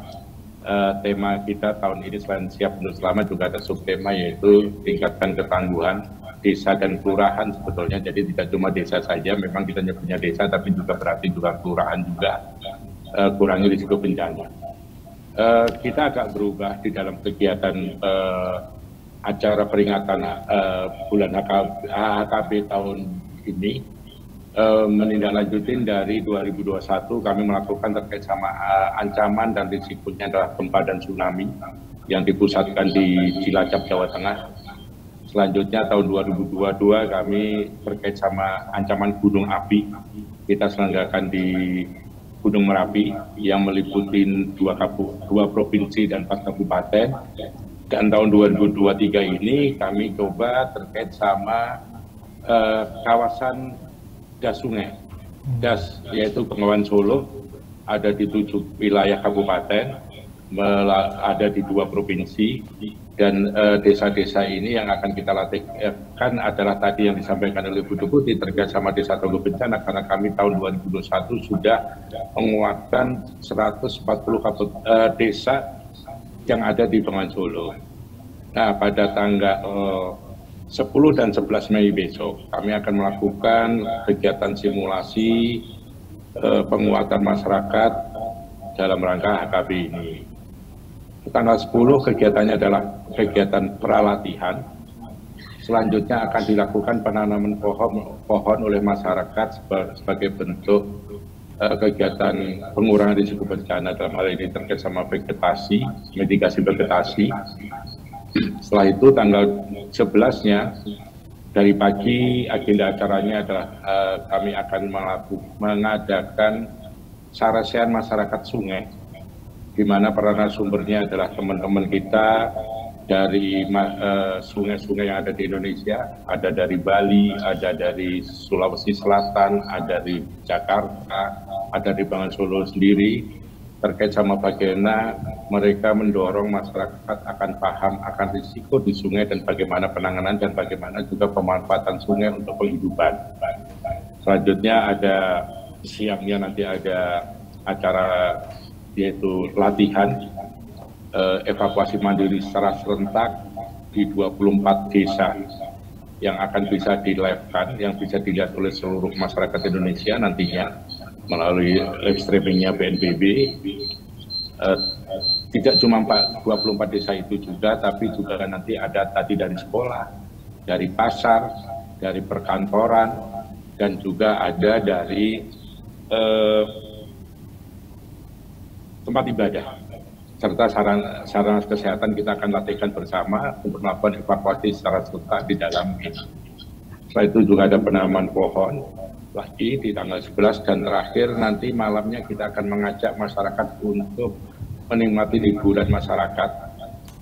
S9: tema kita tahun ini selain siap untuk selamat juga ada subtema yaitu tingkatkan ketangguhan desa dan kelurahan sebetulnya. Jadi tidak cuma desa saja, memang kita punya desa tapi juga berarti juga kelurahan juga kurangi risiko bencana. Kita agak berubah di dalam kegiatan acara peringatan bulan HKB tahun ini, menindaklanjutin dari 2021 kami melakukan terkait sama ancaman dan risikonya adalah gempa dan tsunami yang dipusatkan di Cilacap, Jawa Tengah. Selanjutnya tahun 2022 kami terkait sama ancaman gunung api, kita selenggarakan di Gunung Merapi yang meliputi 2 provinsi dan 4 kabupaten. Dan tahun 2023 ini kami coba terkait sama kawasan das sungai. Das yaitu Bengawan Solo ada di 7 wilayah kabupaten, ada di 2 provinsi, dan desa-desa ini yang akan kita latihkan adalah tadi yang disampaikan oleh Bu Deputi terkait sama desa tangguh bencana, karena kami tahun 2021 sudah menguatkan 140 desa yang ada di Bengawan Solo. Nah pada tanggal 10 dan 11 Mei besok kami akan melakukan kegiatan simulasi penguatan masyarakat dalam rangka HKB ini. Tanggal 10 kegiatannya adalah kegiatan pralatihan Selanjutnya akan dilakukan penanaman pohon oleh masyarakat sebagai bentuk kegiatan pengurangan risiko bencana, dalam hal ini terkait sama vegetasi, mitigasi vegetasi. Setelah itu tanggal 11-nya dari pagi agenda acaranya adalah kami akan mengadakan sarasehan masyarakat sungai, di mana peranan sumbernya adalah teman-teman kita dari sungai-sungai yang ada di Indonesia, ada dari Bali, ada dari Sulawesi Selatan, ada dari Jakarta, ada di Bengawan Solo sendiri, terkait sama bagaimana mereka mendorong masyarakat akan paham akan risiko di sungai dan bagaimana penanganan dan bagaimana juga pemanfaatan sungai untuk penghidupan. Selanjutnya ada siangnya nanti ada acara yaitu latihan evakuasi mandiri secara serentak di 24 desa yang akan bisa di-live-kan, yang bisa dilihat oleh seluruh masyarakat Indonesia nantinya melalui live streamingnya BNPB. Tidak cuma 24 desa itu juga, tapi juga nanti ada tadi dari sekolah, dari pasar, dari perkantoran, dan juga ada dari tempat ibadah, serta sarana kesehatan kita akan latihkan bersama untuk melakukan evakuasi secara serentak di dalam ini. Setelah itu juga ada penanaman pohon lagi di tanggal 11, dan terakhir nanti malamnya kita akan mengajak masyarakat untuk menikmati liburan masyarakat.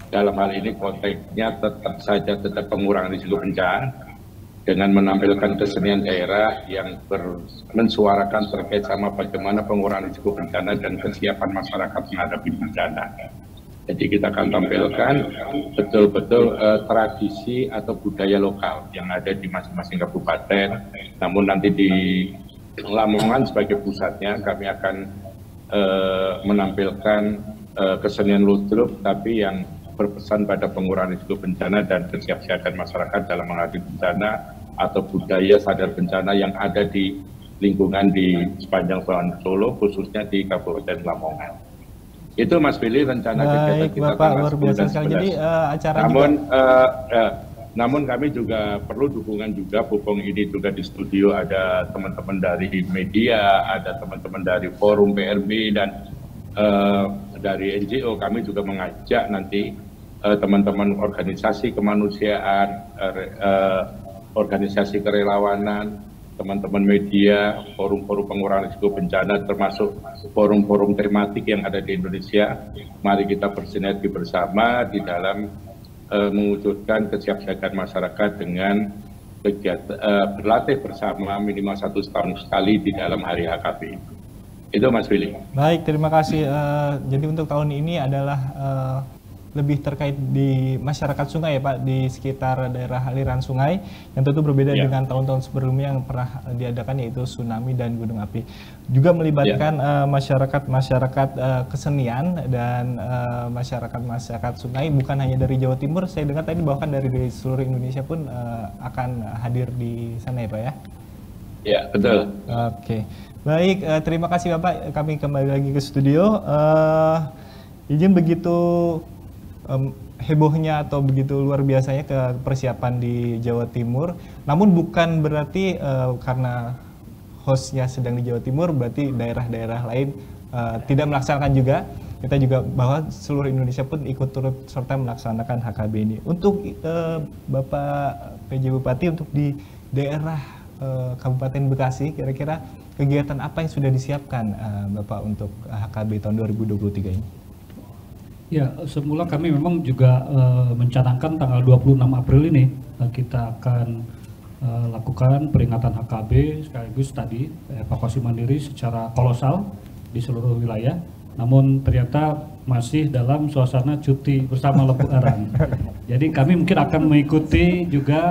S9: Dalam hal ini konteksnya tetap pengurangan risiko bencana dengan menampilkan kesenian daerah yang mensuarakan terkait sama bagaimana pengurangan risiko bencana dan kesiapan masyarakat menghadapi bencana. Jadi kita akan tampilkan betul-betul tradisi atau budaya lokal yang ada di masing-masing kabupaten. Namun nanti di Lamongan sebagai pusatnya kami akan menampilkan kesenian ludruk, tapi yang berpesan pada pengurangan risiko bencana dan kesiapsiagaan masyarakat dalam menghadapi bencana atau budaya sadar bencana yang ada di lingkungan di sepanjang Bengawan Solo, khususnya di Kabupaten Lamongan. Itu Mas Billy rencana kegiatan kita.
S4: Bapak, luar biasa sekali. Jadi acara
S9: namun kami juga perlu dukungan juga, Pupong ini juga di studio ada teman-teman dari media, ada teman-teman dari forum PRB dan dari NGO. Kami juga mengajak nanti teman-teman organisasi kemanusiaan, organisasi kerelawanan, teman-teman media, forum-forum pengurangan risiko bencana, termasuk forum-forum tematik yang ada di Indonesia. Mari kita bersinergi bersama di dalam mewujudkan kesiapsiagaan masyarakat dengan kegiatan berlatih bersama minimal 1 tahun sekali di dalam hari HKB itu. Itu Mas Willy.
S4: Baik, terima kasih. Jadi untuk tahun ini adalah lebih terkait di masyarakat sungai ya Pak, di sekitar daerah aliran sungai, yang tentu berbeda dengan tahun-tahun sebelumnya yang pernah diadakan, yaitu tsunami dan gunung api. Juga melibatkan masyarakat kesenian dan masyarakat sungai, bukan hanya dari Jawa Timur, saya dengar tadi bahkan dari seluruh Indonesia pun akan hadir di sana ya Pak ya?
S9: Ya, betul.
S4: Oke. Baik, terima kasih Bapak, kami kembali lagi ke studio. Izin begitu hebohnya atau begitu luar biasanya ke persiapan di Jawa Timur, namun bukan berarti karena hostnya sedang di Jawa Timur berarti daerah-daerah lain tidak melaksanakan juga. Kita juga bahwa seluruh Indonesia pun ikut turut serta melaksanakan HKB ini. Untuk Bapak PJ Bupati, untuk di daerah Kabupaten Bekasi, kira-kira kegiatan apa yang sudah disiapkan Bapak untuk HKB tahun 2023 ini?
S6: Ya, semula kami memang juga mencanangkan tanggal 26 April ini kita akan lakukan peringatan HKB sekaligus tadi evakuasi mandiri secara kolosal di seluruh wilayah. Namun ternyata masih dalam suasana cuti bersama Lebaran. Jadi kami mungkin akan mengikuti juga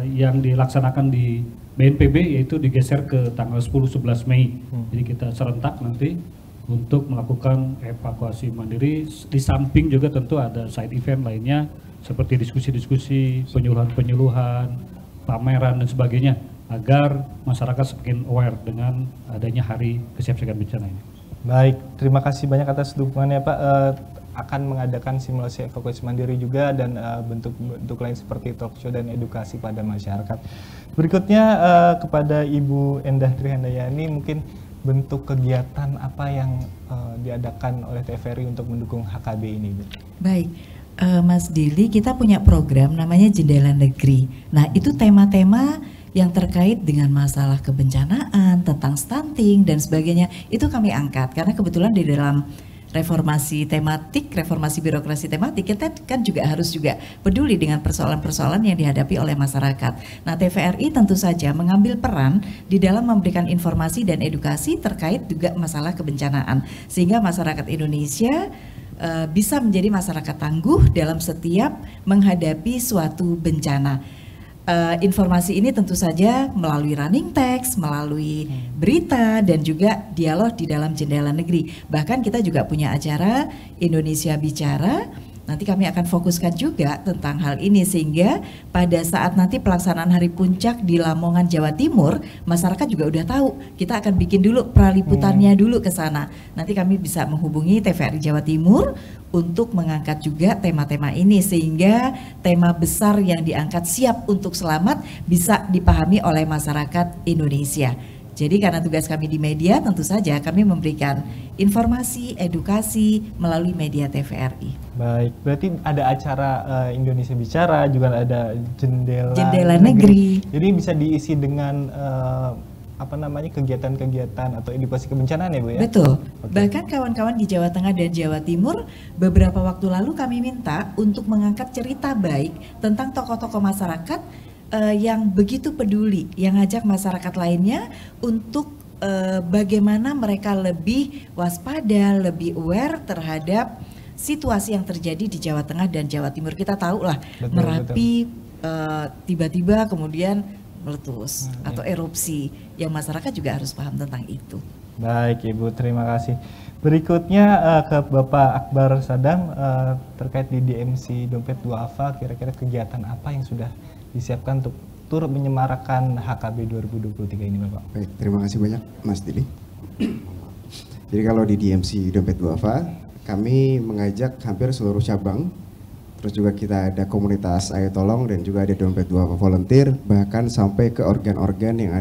S6: yang dilaksanakan di BNPB, yaitu digeser ke tanggal 10-11 Mei. Jadi kita serentak nanti untuk melakukan evakuasi mandiri. Di samping juga tentu ada side event lainnya seperti diskusi-diskusi, penyuluhan-penyuluhan, pameran dan sebagainya, agar masyarakat semakin aware dengan adanya hari kesiapsiagaan bencana ini.
S4: Baik, terima kasih banyak atas dukungannya Pak. akan mengadakan simulasi evakuasi mandiri juga dan bentuk-bentuk lain seperti talk show dan edukasi pada masyarakat. Berikutnya kepada Ibu Endah Trihandayani, mungkin bentuk kegiatan apa yang diadakan oleh TVRI untuk mendukung HKB ini, Bu?
S12: Baik, Mas Dili, kita punya program namanya Jendela Negeri. Nah, itu tema-tema yang terkait dengan masalah kebencanaan, tentang stunting dan sebagainya, itu kami angkat karena kebetulan di dalam reformasi tematik, reformasi birokrasi tematik, kita kan juga harus juga peduli dengan persoalan-persoalan yang dihadapi oleh masyarakat. Nah, TVRI tentu saja mengambil peran di dalam memberikan informasi dan edukasi terkait juga masalah kebencanaan, sehingga masyarakat Indonesia bisa menjadi masyarakat tangguh dalam setiap menghadapi suatu bencana. Informasi ini tentu saja melalui running text, melalui berita dan juga dialog di dalam Jendela Negeri. Bahkan kita juga punya acara Indonesia Bicara. Nanti kami akan fokuskan juga tentang hal ini sehingga pada saat nanti pelaksanaan Hari Puncak di Lamongan, Jawa Timur, masyarakat juga udah tahu. Kita akan bikin dulu praliputannya dulu ke sana. Nanti kami bisa menghubungi TVRI Jawa Timur untuk mengangkat juga tema-tema ini sehingga tema besar yang diangkat siap untuk selamat bisa dipahami oleh masyarakat Indonesia. Jadi karena tugas kami di media, tentu saja kami memberikan informasi, edukasi melalui media TVRI.
S4: Baik, berarti ada acara Indonesia Bicara, juga ada Jendela
S12: Negeri.
S4: Jadi bisa diisi dengan kegiatan-kegiatan atau edukasi kebencanaan ya, Bu ya?
S12: Betul. Okay. Bahkan kawan-kawan di Jawa Tengah dan Jawa Timur beberapa waktu lalu kami minta untuk mengangkat cerita baik tentang tokoh-tokoh masyarakat yang begitu peduli, yang ngajak masyarakat lainnya untuk bagaimana mereka lebih waspada, lebih aware terhadap situasi yang terjadi di Jawa Tengah dan Jawa Timur. Kita tahu lah Merapi tiba-tiba kemudian meletus atau erupsi, yang masyarakat juga harus paham tentang itu.
S4: Baik Ibu, terima kasih. Berikutnya ke Bapak Akbar Sadam terkait di DMC Dompet Duafa, kira-kira kegiatan apa yang sudah disiapkan untuk turut menyemarakan HKB 2023 ini, Bapak?
S7: Baik, terima kasih banyak Mas Dili. Jadi kalau di DMC Dompet Duafa, kami mengajak hampir seluruh cabang, terus juga kita ada komunitas Ayo Tolong dan juga ada Dompet Duafa volunteer, bahkan sampai ke organ-organ yang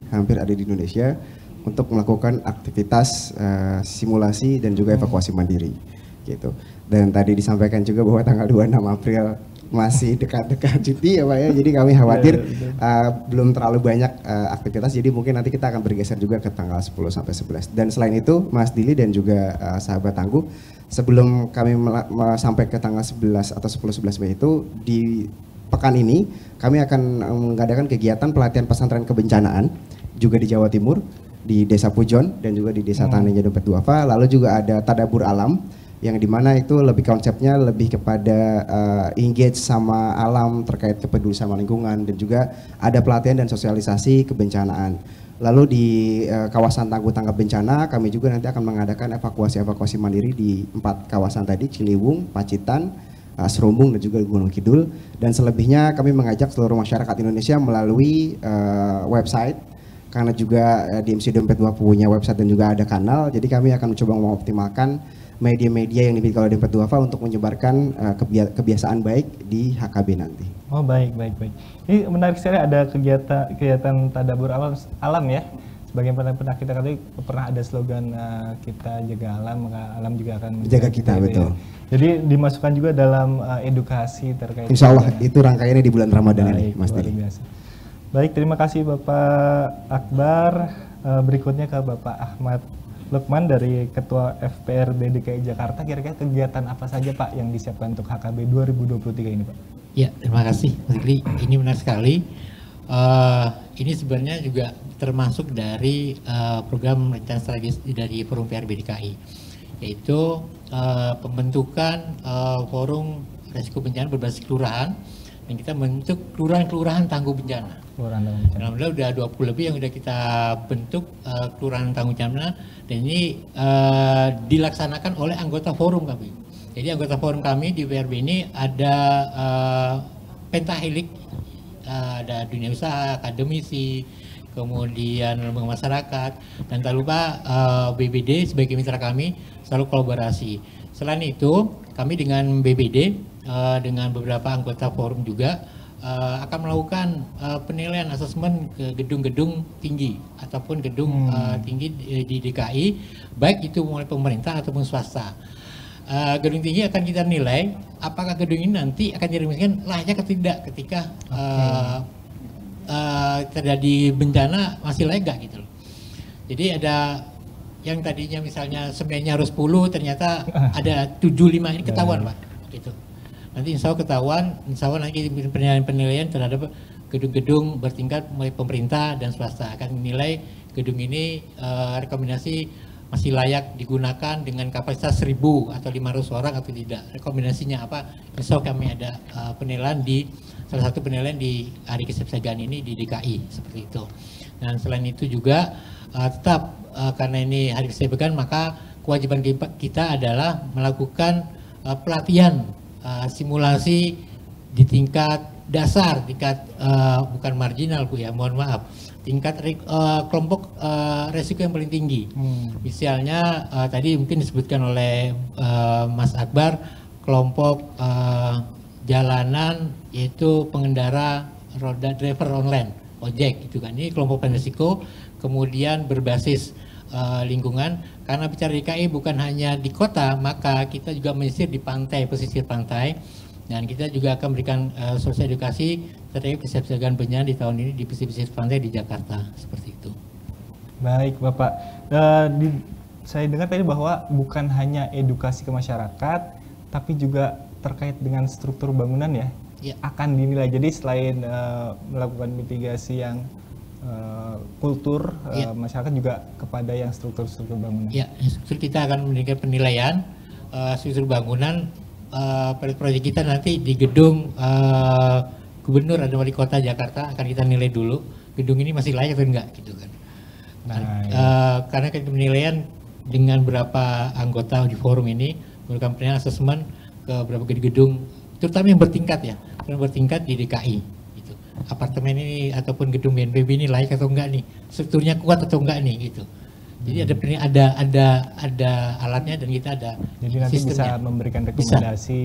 S7: hampir ada di Indonesia untuk melakukan aktivitas simulasi dan juga evakuasi mandiri gitu. Dan tadi disampaikan juga bahwa tanggal 26 April masih dekat-dekat cuti ya Pak ya, jadi kami khawatir belum terlalu banyak aktivitas, jadi mungkin nanti kita akan bergeser juga ke tanggal 10 sampai 11. Dan selain itu Mas Dili dan juga sahabat tangguh, sebelum kami sampai ke tanggal 11 atau 10-11 Mei itu, di pekan ini kami akan mengadakan kegiatan pelatihan pesantren kebencanaan juga di Jawa Timur, di Desa Pujon dan juga di Desa Tanenya Dompet Duafa. Lalu juga ada Tadabur Alam, yang dimana itu lebih konsepnya lebih kepada engage sama alam terkait kepedulian sama lingkungan, dan juga ada pelatihan dan sosialisasi kebencanaan. Lalu di kawasan tangguh tanggap bencana kami juga nanti akan mengadakan evakuasi mandiri di 4 kawasan tadi, Ciliwung, Pacitan, Serumbung dan juga Gunung Kidul. Dan selebihnya kami mengajak seluruh masyarakat Indonesia melalui website, karena juga DMC Dompet Duafa punya website dan juga ada kanal, jadi kami akan mencoba mengoptimalkan media-media yang dimiliki oleh Dompet Duafa untuk menyebarkan kebiasaan baik di HKB nanti. Oh baik. Ini menarik sekali, ada kegiatan Tadabur alam ya. Sebagaimana pernah kita katakan, pernah ada slogan kita jaga alam, maka alam juga akan menjaga kita. Betul. Ya. Jadi dimasukkan juga dalam edukasi terkait. Insya Allah itu rangkaiannya di bulan Ramadan ini, Mas Dili. Baik, terima kasih Bapak Akbar. Berikutnya ke Bapak Ahmad Lukman dari Ketua FPRD DKI Jakarta, kira-kira kegiatan apa saja Pak yang disiapkan untuk HKB 2023 ini Pak? Ya, terima kasih Mas Dili, ini benar sekali. Ini sebenarnya juga termasuk dari program rencana strategis dari Forum PRB DKI, yaitu pembentukan forum resiko bencana berbasis kelurahan, dan kita membentuk kelurahan tangguh bencana. Alhamdulillah udah 20 lebih yang udah kita bentuk kelurahan tangguh bencana, dan ini dilaksanakan oleh anggota forum kami. Jadi anggota forum kami di PRB ini ada pentahelik, ada dunia usaha, akademisi, kemudian lembaga masyarakat, dan tak lupa BBD sebagai mitra kami selalu kolaborasi.
S8: Selain itu, kami dengan BPD, dengan beberapa anggota forum juga akan melakukan penilaian asesmen ke gedung-gedung tinggi ataupun gedung tinggi di DKI, baik itu mulai pemerintah ataupun swasta. Gedung tinggi akan kita nilai apakah gedung ini nanti akan diremiskan layak atau tidak ketika terjadi bencana, masih layak gak gitu loh. Jadi ada yang tadinya misalnya semennya harus 10, ternyata ada 75, ini ketahuan Pak gitu. Nanti insya Allah ketahuan, insya Allah nanti penilaian terhadap gedung-gedung bertingkat mulai pemerintah dan swasta akan menilai gedung ini rekomendasi masih layak digunakan dengan kapasitas 1000 atau 500 orang atau tidak. Rekomendasinya apa? Insya Allah kami ada penilaian di salah satu penilaian di hari kesiapsiagaan ini di DKI seperti itu. Dan selain itu juga tetap karena ini hari kesiapsiagaan, maka kewajiban kita adalah melakukan pelatihan simulasi di tingkat dasar, tingkat bukan marginal Bu ya, mohon maaf, tingkat kelompok resiko yang paling tinggi. Misalnya tadi mungkin disebutkan oleh Mas Akbar, kelompok jalanan yaitu pengendara roda driver online, ojek gitu kan, ini kelompok resiko. Kemudian berbasis lingkungan, karena bicara DKI bukan hanya di kota, maka kita juga menyisir di pantai, pesisir pantai, dan kita juga akan memberikan sosial edukasi terkait kesiapsiagaan bencana di tahun ini di pesisir pantai di Jakarta, seperti itu.
S4: Baik Bapak, saya dengar tadi bahwa bukan hanya edukasi ke masyarakat, tapi juga terkait dengan struktur bangunan ya, akan dinilai. Jadi selain melakukan mitigasi yang kultur masyarakat juga kepada yang struktur-struktur bangunan. Ya,
S8: struktur kita akan memberikan penilaian struktur bangunan proyek kita nanti di gedung Gubernur atau Wali Kota Jakarta akan kita nilai dulu gedung ini masih layak atau enggak gitu kan. Karena penilaian dengan berapa anggota di forum ini melakukan penilaian asesmen ke beberapa gedung, terutama yang bertingkat ya, yang bertingkat di DKI. Apartemen ini ataupun gedung BNPB ini layak atau enggak nih, strukturnya kuat atau enggak nih gitu. Jadi ada alatnya dan kita ada.
S4: Jadi nanti sistemnya. Bisa memberikan rekomendasi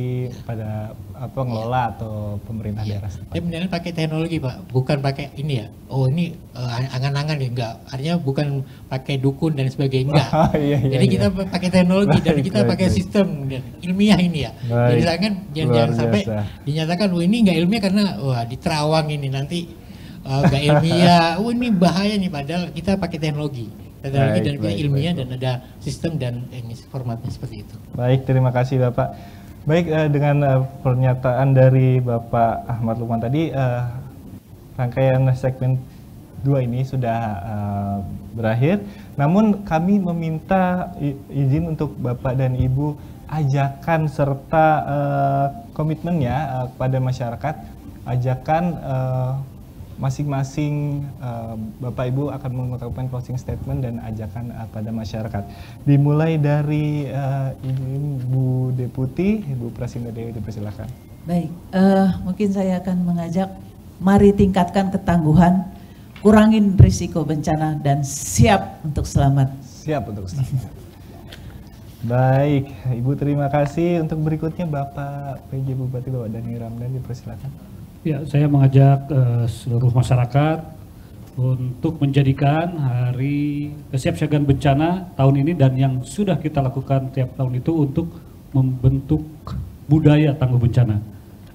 S4: pada pengelola atau pemerintah daerah setempat.
S8: Dia benar pakai teknologi Pak, bukan pakai ini ya. Oh ini angan-angan ya, enggak. Artinya bukan pakai dukun dan sebagainya, enggak. Jadi kita pakai teknologi dan kita pakai sistem ilmiah ini ya. Jadi jangan sampai dinyatakan ini enggak ilmiah karena di Terawang ini nanti enggak ilmiah. Ini bahaya nih, padahal kita pakai teknologi. Dan ilmiah dan ada sistem dan formatnya seperti itu.
S4: Baik, terima kasih Bapak. Baik, dengan pernyataan dari Bapak Ahmad Lukman tadi, rangkaian segmen 2 ini sudah berakhir. Namun kami meminta izin untuk Bapak dan Ibu ajakan serta komitmennya kepada masyarakat, ajakan masing-masing Bapak Ibu akan mengungkapkan closing statement dan ajakan pada masyarakat. Dimulai dari Ibu Deputi, Ibu Prasinda Dewi, dipersilakan.
S5: Baik, mungkin saya akan mengajak, mari tingkatkan ketangguhan, kurangin risiko bencana dan siap untuk selamat.
S4: Siap untuk selamat. Baik, Ibu terima kasih. Untuk berikutnya Bapak PJ Bupati Bapak Dhani Ramdan, dipersilakan.
S6: Ya, saya mengajak seluruh masyarakat untuk menjadikan hari kesiapsiagaan bencana tahun ini dan yang sudah kita lakukan tiap tahun itu untuk membentuk budaya tangguh bencana.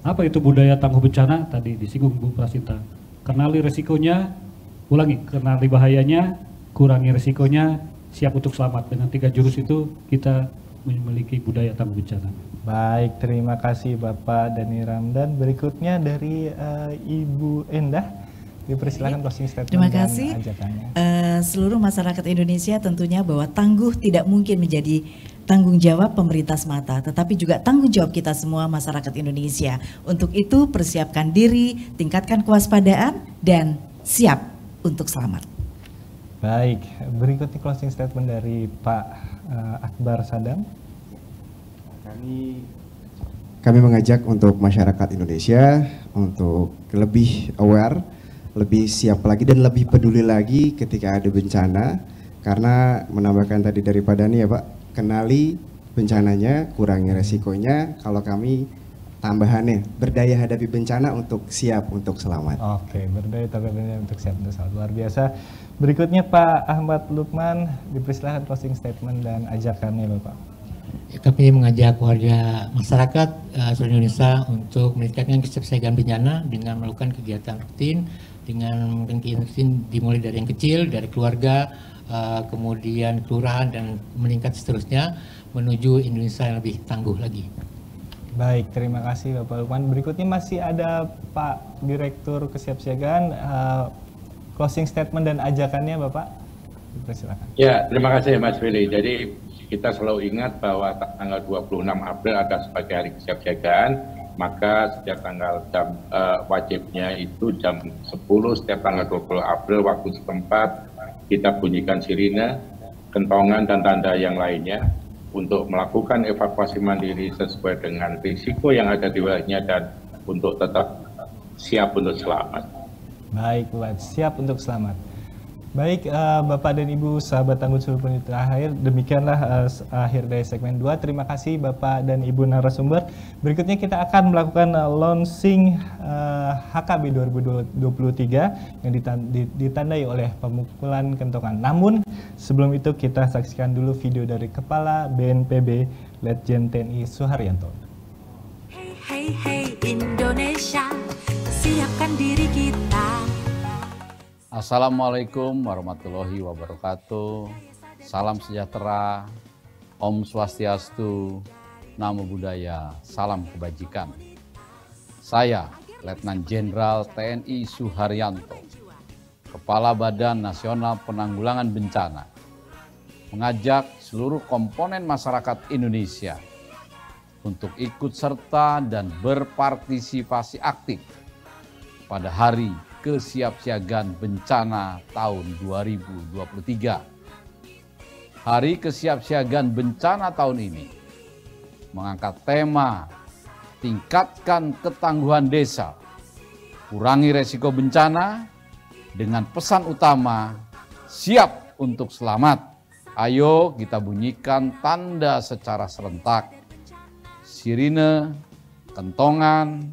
S6: Apa itu budaya tangguh bencana? Tadi disinggung Bu Prasinta. Kenali resikonya, kenali bahayanya, kurangi resikonya, siap untuk selamat. Dengan 3 jurus itu kita memiliki budaya tangguh bencana.
S4: Baik, terima kasih Bapak Dhani Ramdan. Berikutnya dari Ibu Endah, dipersilakan closing statement.
S12: Terima kasih. Seluruh masyarakat Indonesia tentunya bahwa tangguh tidak mungkin menjadi tanggung jawab pemerintah semata, tetapi juga tanggung jawab kita semua masyarakat Indonesia. Untuk itu persiapkan diri, tingkatkan kewaspadaan, dan siap untuk selamat.
S4: Baik, berikutnya closing statement dari Pak Akbar Sadam.
S7: Kami mengajak untuk masyarakat Indonesia untuk lebih aware, lebih siap lagi dan lebih peduli lagi ketika ada bencana, karena menambahkan tadi dari Pak Dhani ya Pak, kenali bencananya, kurangi resikonya. Kalau kami tambahannya, berdaya hadapi bencana untuk siap untuk selamat.
S4: Oke, berdaya hadapi untuk siap untuk selamat. Luar biasa. Berikutnya Pak Ahmad Lukman, dipersilahkan closing statement dan ajakannya Bapak.
S8: Kami mengajak warga masyarakat seluruh Indonesia untuk meningkatkan kesiapsiagaan bencana dengan melakukan kegiatan rutin, dengan kegiatan rutin dimulai dari yang kecil, dari keluarga, kemudian kelurahan, dan meningkat seterusnya menuju Indonesia yang lebih tangguh lagi.
S4: Baik, terima kasih Bapak Lukman. Berikutnya masih ada Pak Direktur Kesiapsiagaan, closing statement dan ajakannya Bapak. Silakan.
S9: Ya, terima kasih Mas Willy. Jadi kita selalu ingat bahwa tanggal 26 April ada sebagai hari kesiapsiagaan, maka setiap tanggal wajibnya itu jam 10 setiap tanggal 20 April waktu setempat kita bunyikan sirine, kentongan dan tanda yang lainnya untuk melakukan evakuasi mandiri sesuai dengan risiko yang ada di wilayahnya dan untuk tetap siap untuk selamat.
S4: Baik, siap untuk selamat. Baik, Bapak dan Ibu sahabat tangguh seluruh penelitian akhir, demikianlah akhir dari segmen 2. Terima kasih Bapak dan Ibu narasumber. Berikutnya kita akan melakukan launching HKB 2023 yang ditandai oleh pemukulan kentongan. Namun sebelum itu kita saksikan dulu video dari Kepala BNPB Letjen TNI Suharyanto.
S13: Hey hey hey Indonesia, siapkan diri kita.
S14: Assalamualaikum warahmatullahi wabarakatuh. Salam sejahtera, Om Swastiastu, Namo Buddhaya, salam kebajikan. Saya Letnan Jenderal TNI Suharyanto, Kepala Badan Nasional Penanggulangan Bencana, mengajak seluruh komponen masyarakat Indonesia untuk ikut serta dan berpartisipasi aktif pada Hari Kesiapsiagaan Bencana tahun 2023. Hari Kesiapsiagaan Bencana tahun ini mengangkat tema tingkatkan ketangguhan desa, kurangi resiko bencana dengan pesan utama siap untuk selamat. Ayo kita bunyikan tanda secara serentak, sirine, kentongan,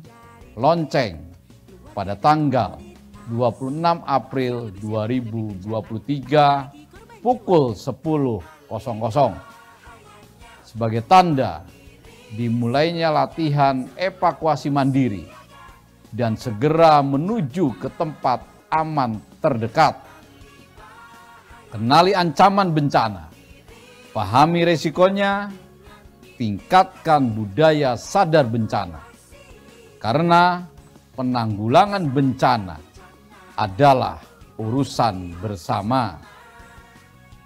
S14: lonceng pada tanggal 26 April 2023 pukul 10.00 sebagai tanda dimulainya latihan evakuasi mandiri dan segera menuju ke tempat aman terdekat. Kenali ancaman bencana, pahami resikonya, tingkatkan budaya sadar bencana. Karena penanggulangan bencana adalah urusan bersama.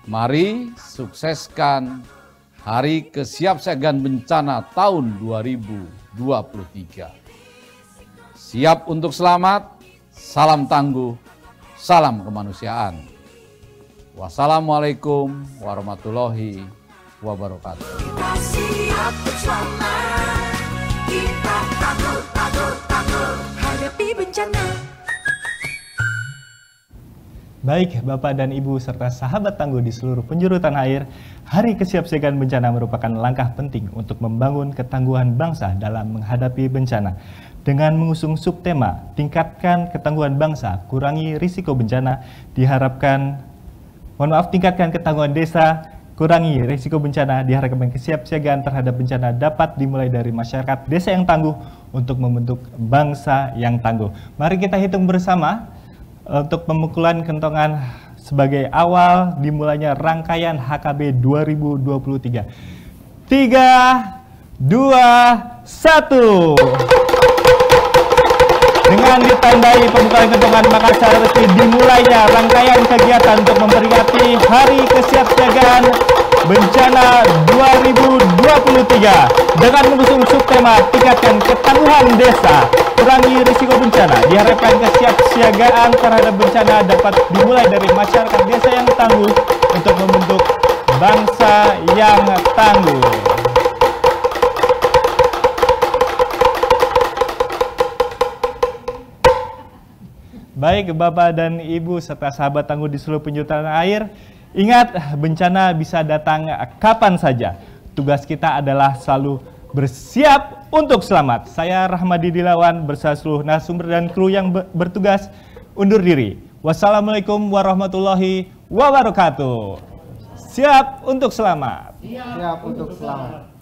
S14: Mari sukseskan Hari Kesiapsiagaan Bencana tahun 2023. Siap untuk selamat, salam tangguh, salam kemanusiaan. Wassalamualaikum warahmatullahi wabarakatuh.
S13: Kita siap selamat, kita tangguh hadapi bencana.
S4: Baik, Bapak dan Ibu serta sahabat tangguh di seluruh penjuru tanah air, Hari Kesiapsiagaan Bencana merupakan langkah penting untuk membangun ketangguhan bangsa dalam menghadapi bencana. Dengan mengusung subtema, tingkatkan ketangguhan bangsa, kurangi risiko bencana, tingkatkan ketangguhan desa, kurangi risiko bencana, diharapkan kesiapsiagaan terhadap bencana dapat dimulai dari masyarakat desa yang tangguh untuk membentuk bangsa yang tangguh. Mari kita hitung bersama untuk pemukulan kentongan sebagai awal dimulainya rangkaian HKB 2023. 3, 2, 1. Dengan ditandai pemukulan kentongan, maka secara resmi dimulainya rangkaian kegiatan untuk memperingati Hari Kesiapsiagaan Bencana 2023 dengan mengusung subtema tingkatkan ketangguhan desa, kurangi risiko bencana. Diharapkan kesiapsiagaan terhadap bencana dapat dimulai dari masyarakat desa yang tangguh untuk membentuk bangsa yang tangguh. Baik Bapak dan Ibu serta sahabat tangguh di seluruh penjuru tanah air, ingat bencana bisa datang kapan saja. tugas kita adalah selalu bersiap untuk selamat. Saya Rahmadi Dilawan bersama seluruh narasumber dan kru yang bertugas undur diri. Wassalamualaikum warahmatullahi wabarakatuh. Siap untuk selamat.
S15: Siap untuk selamat.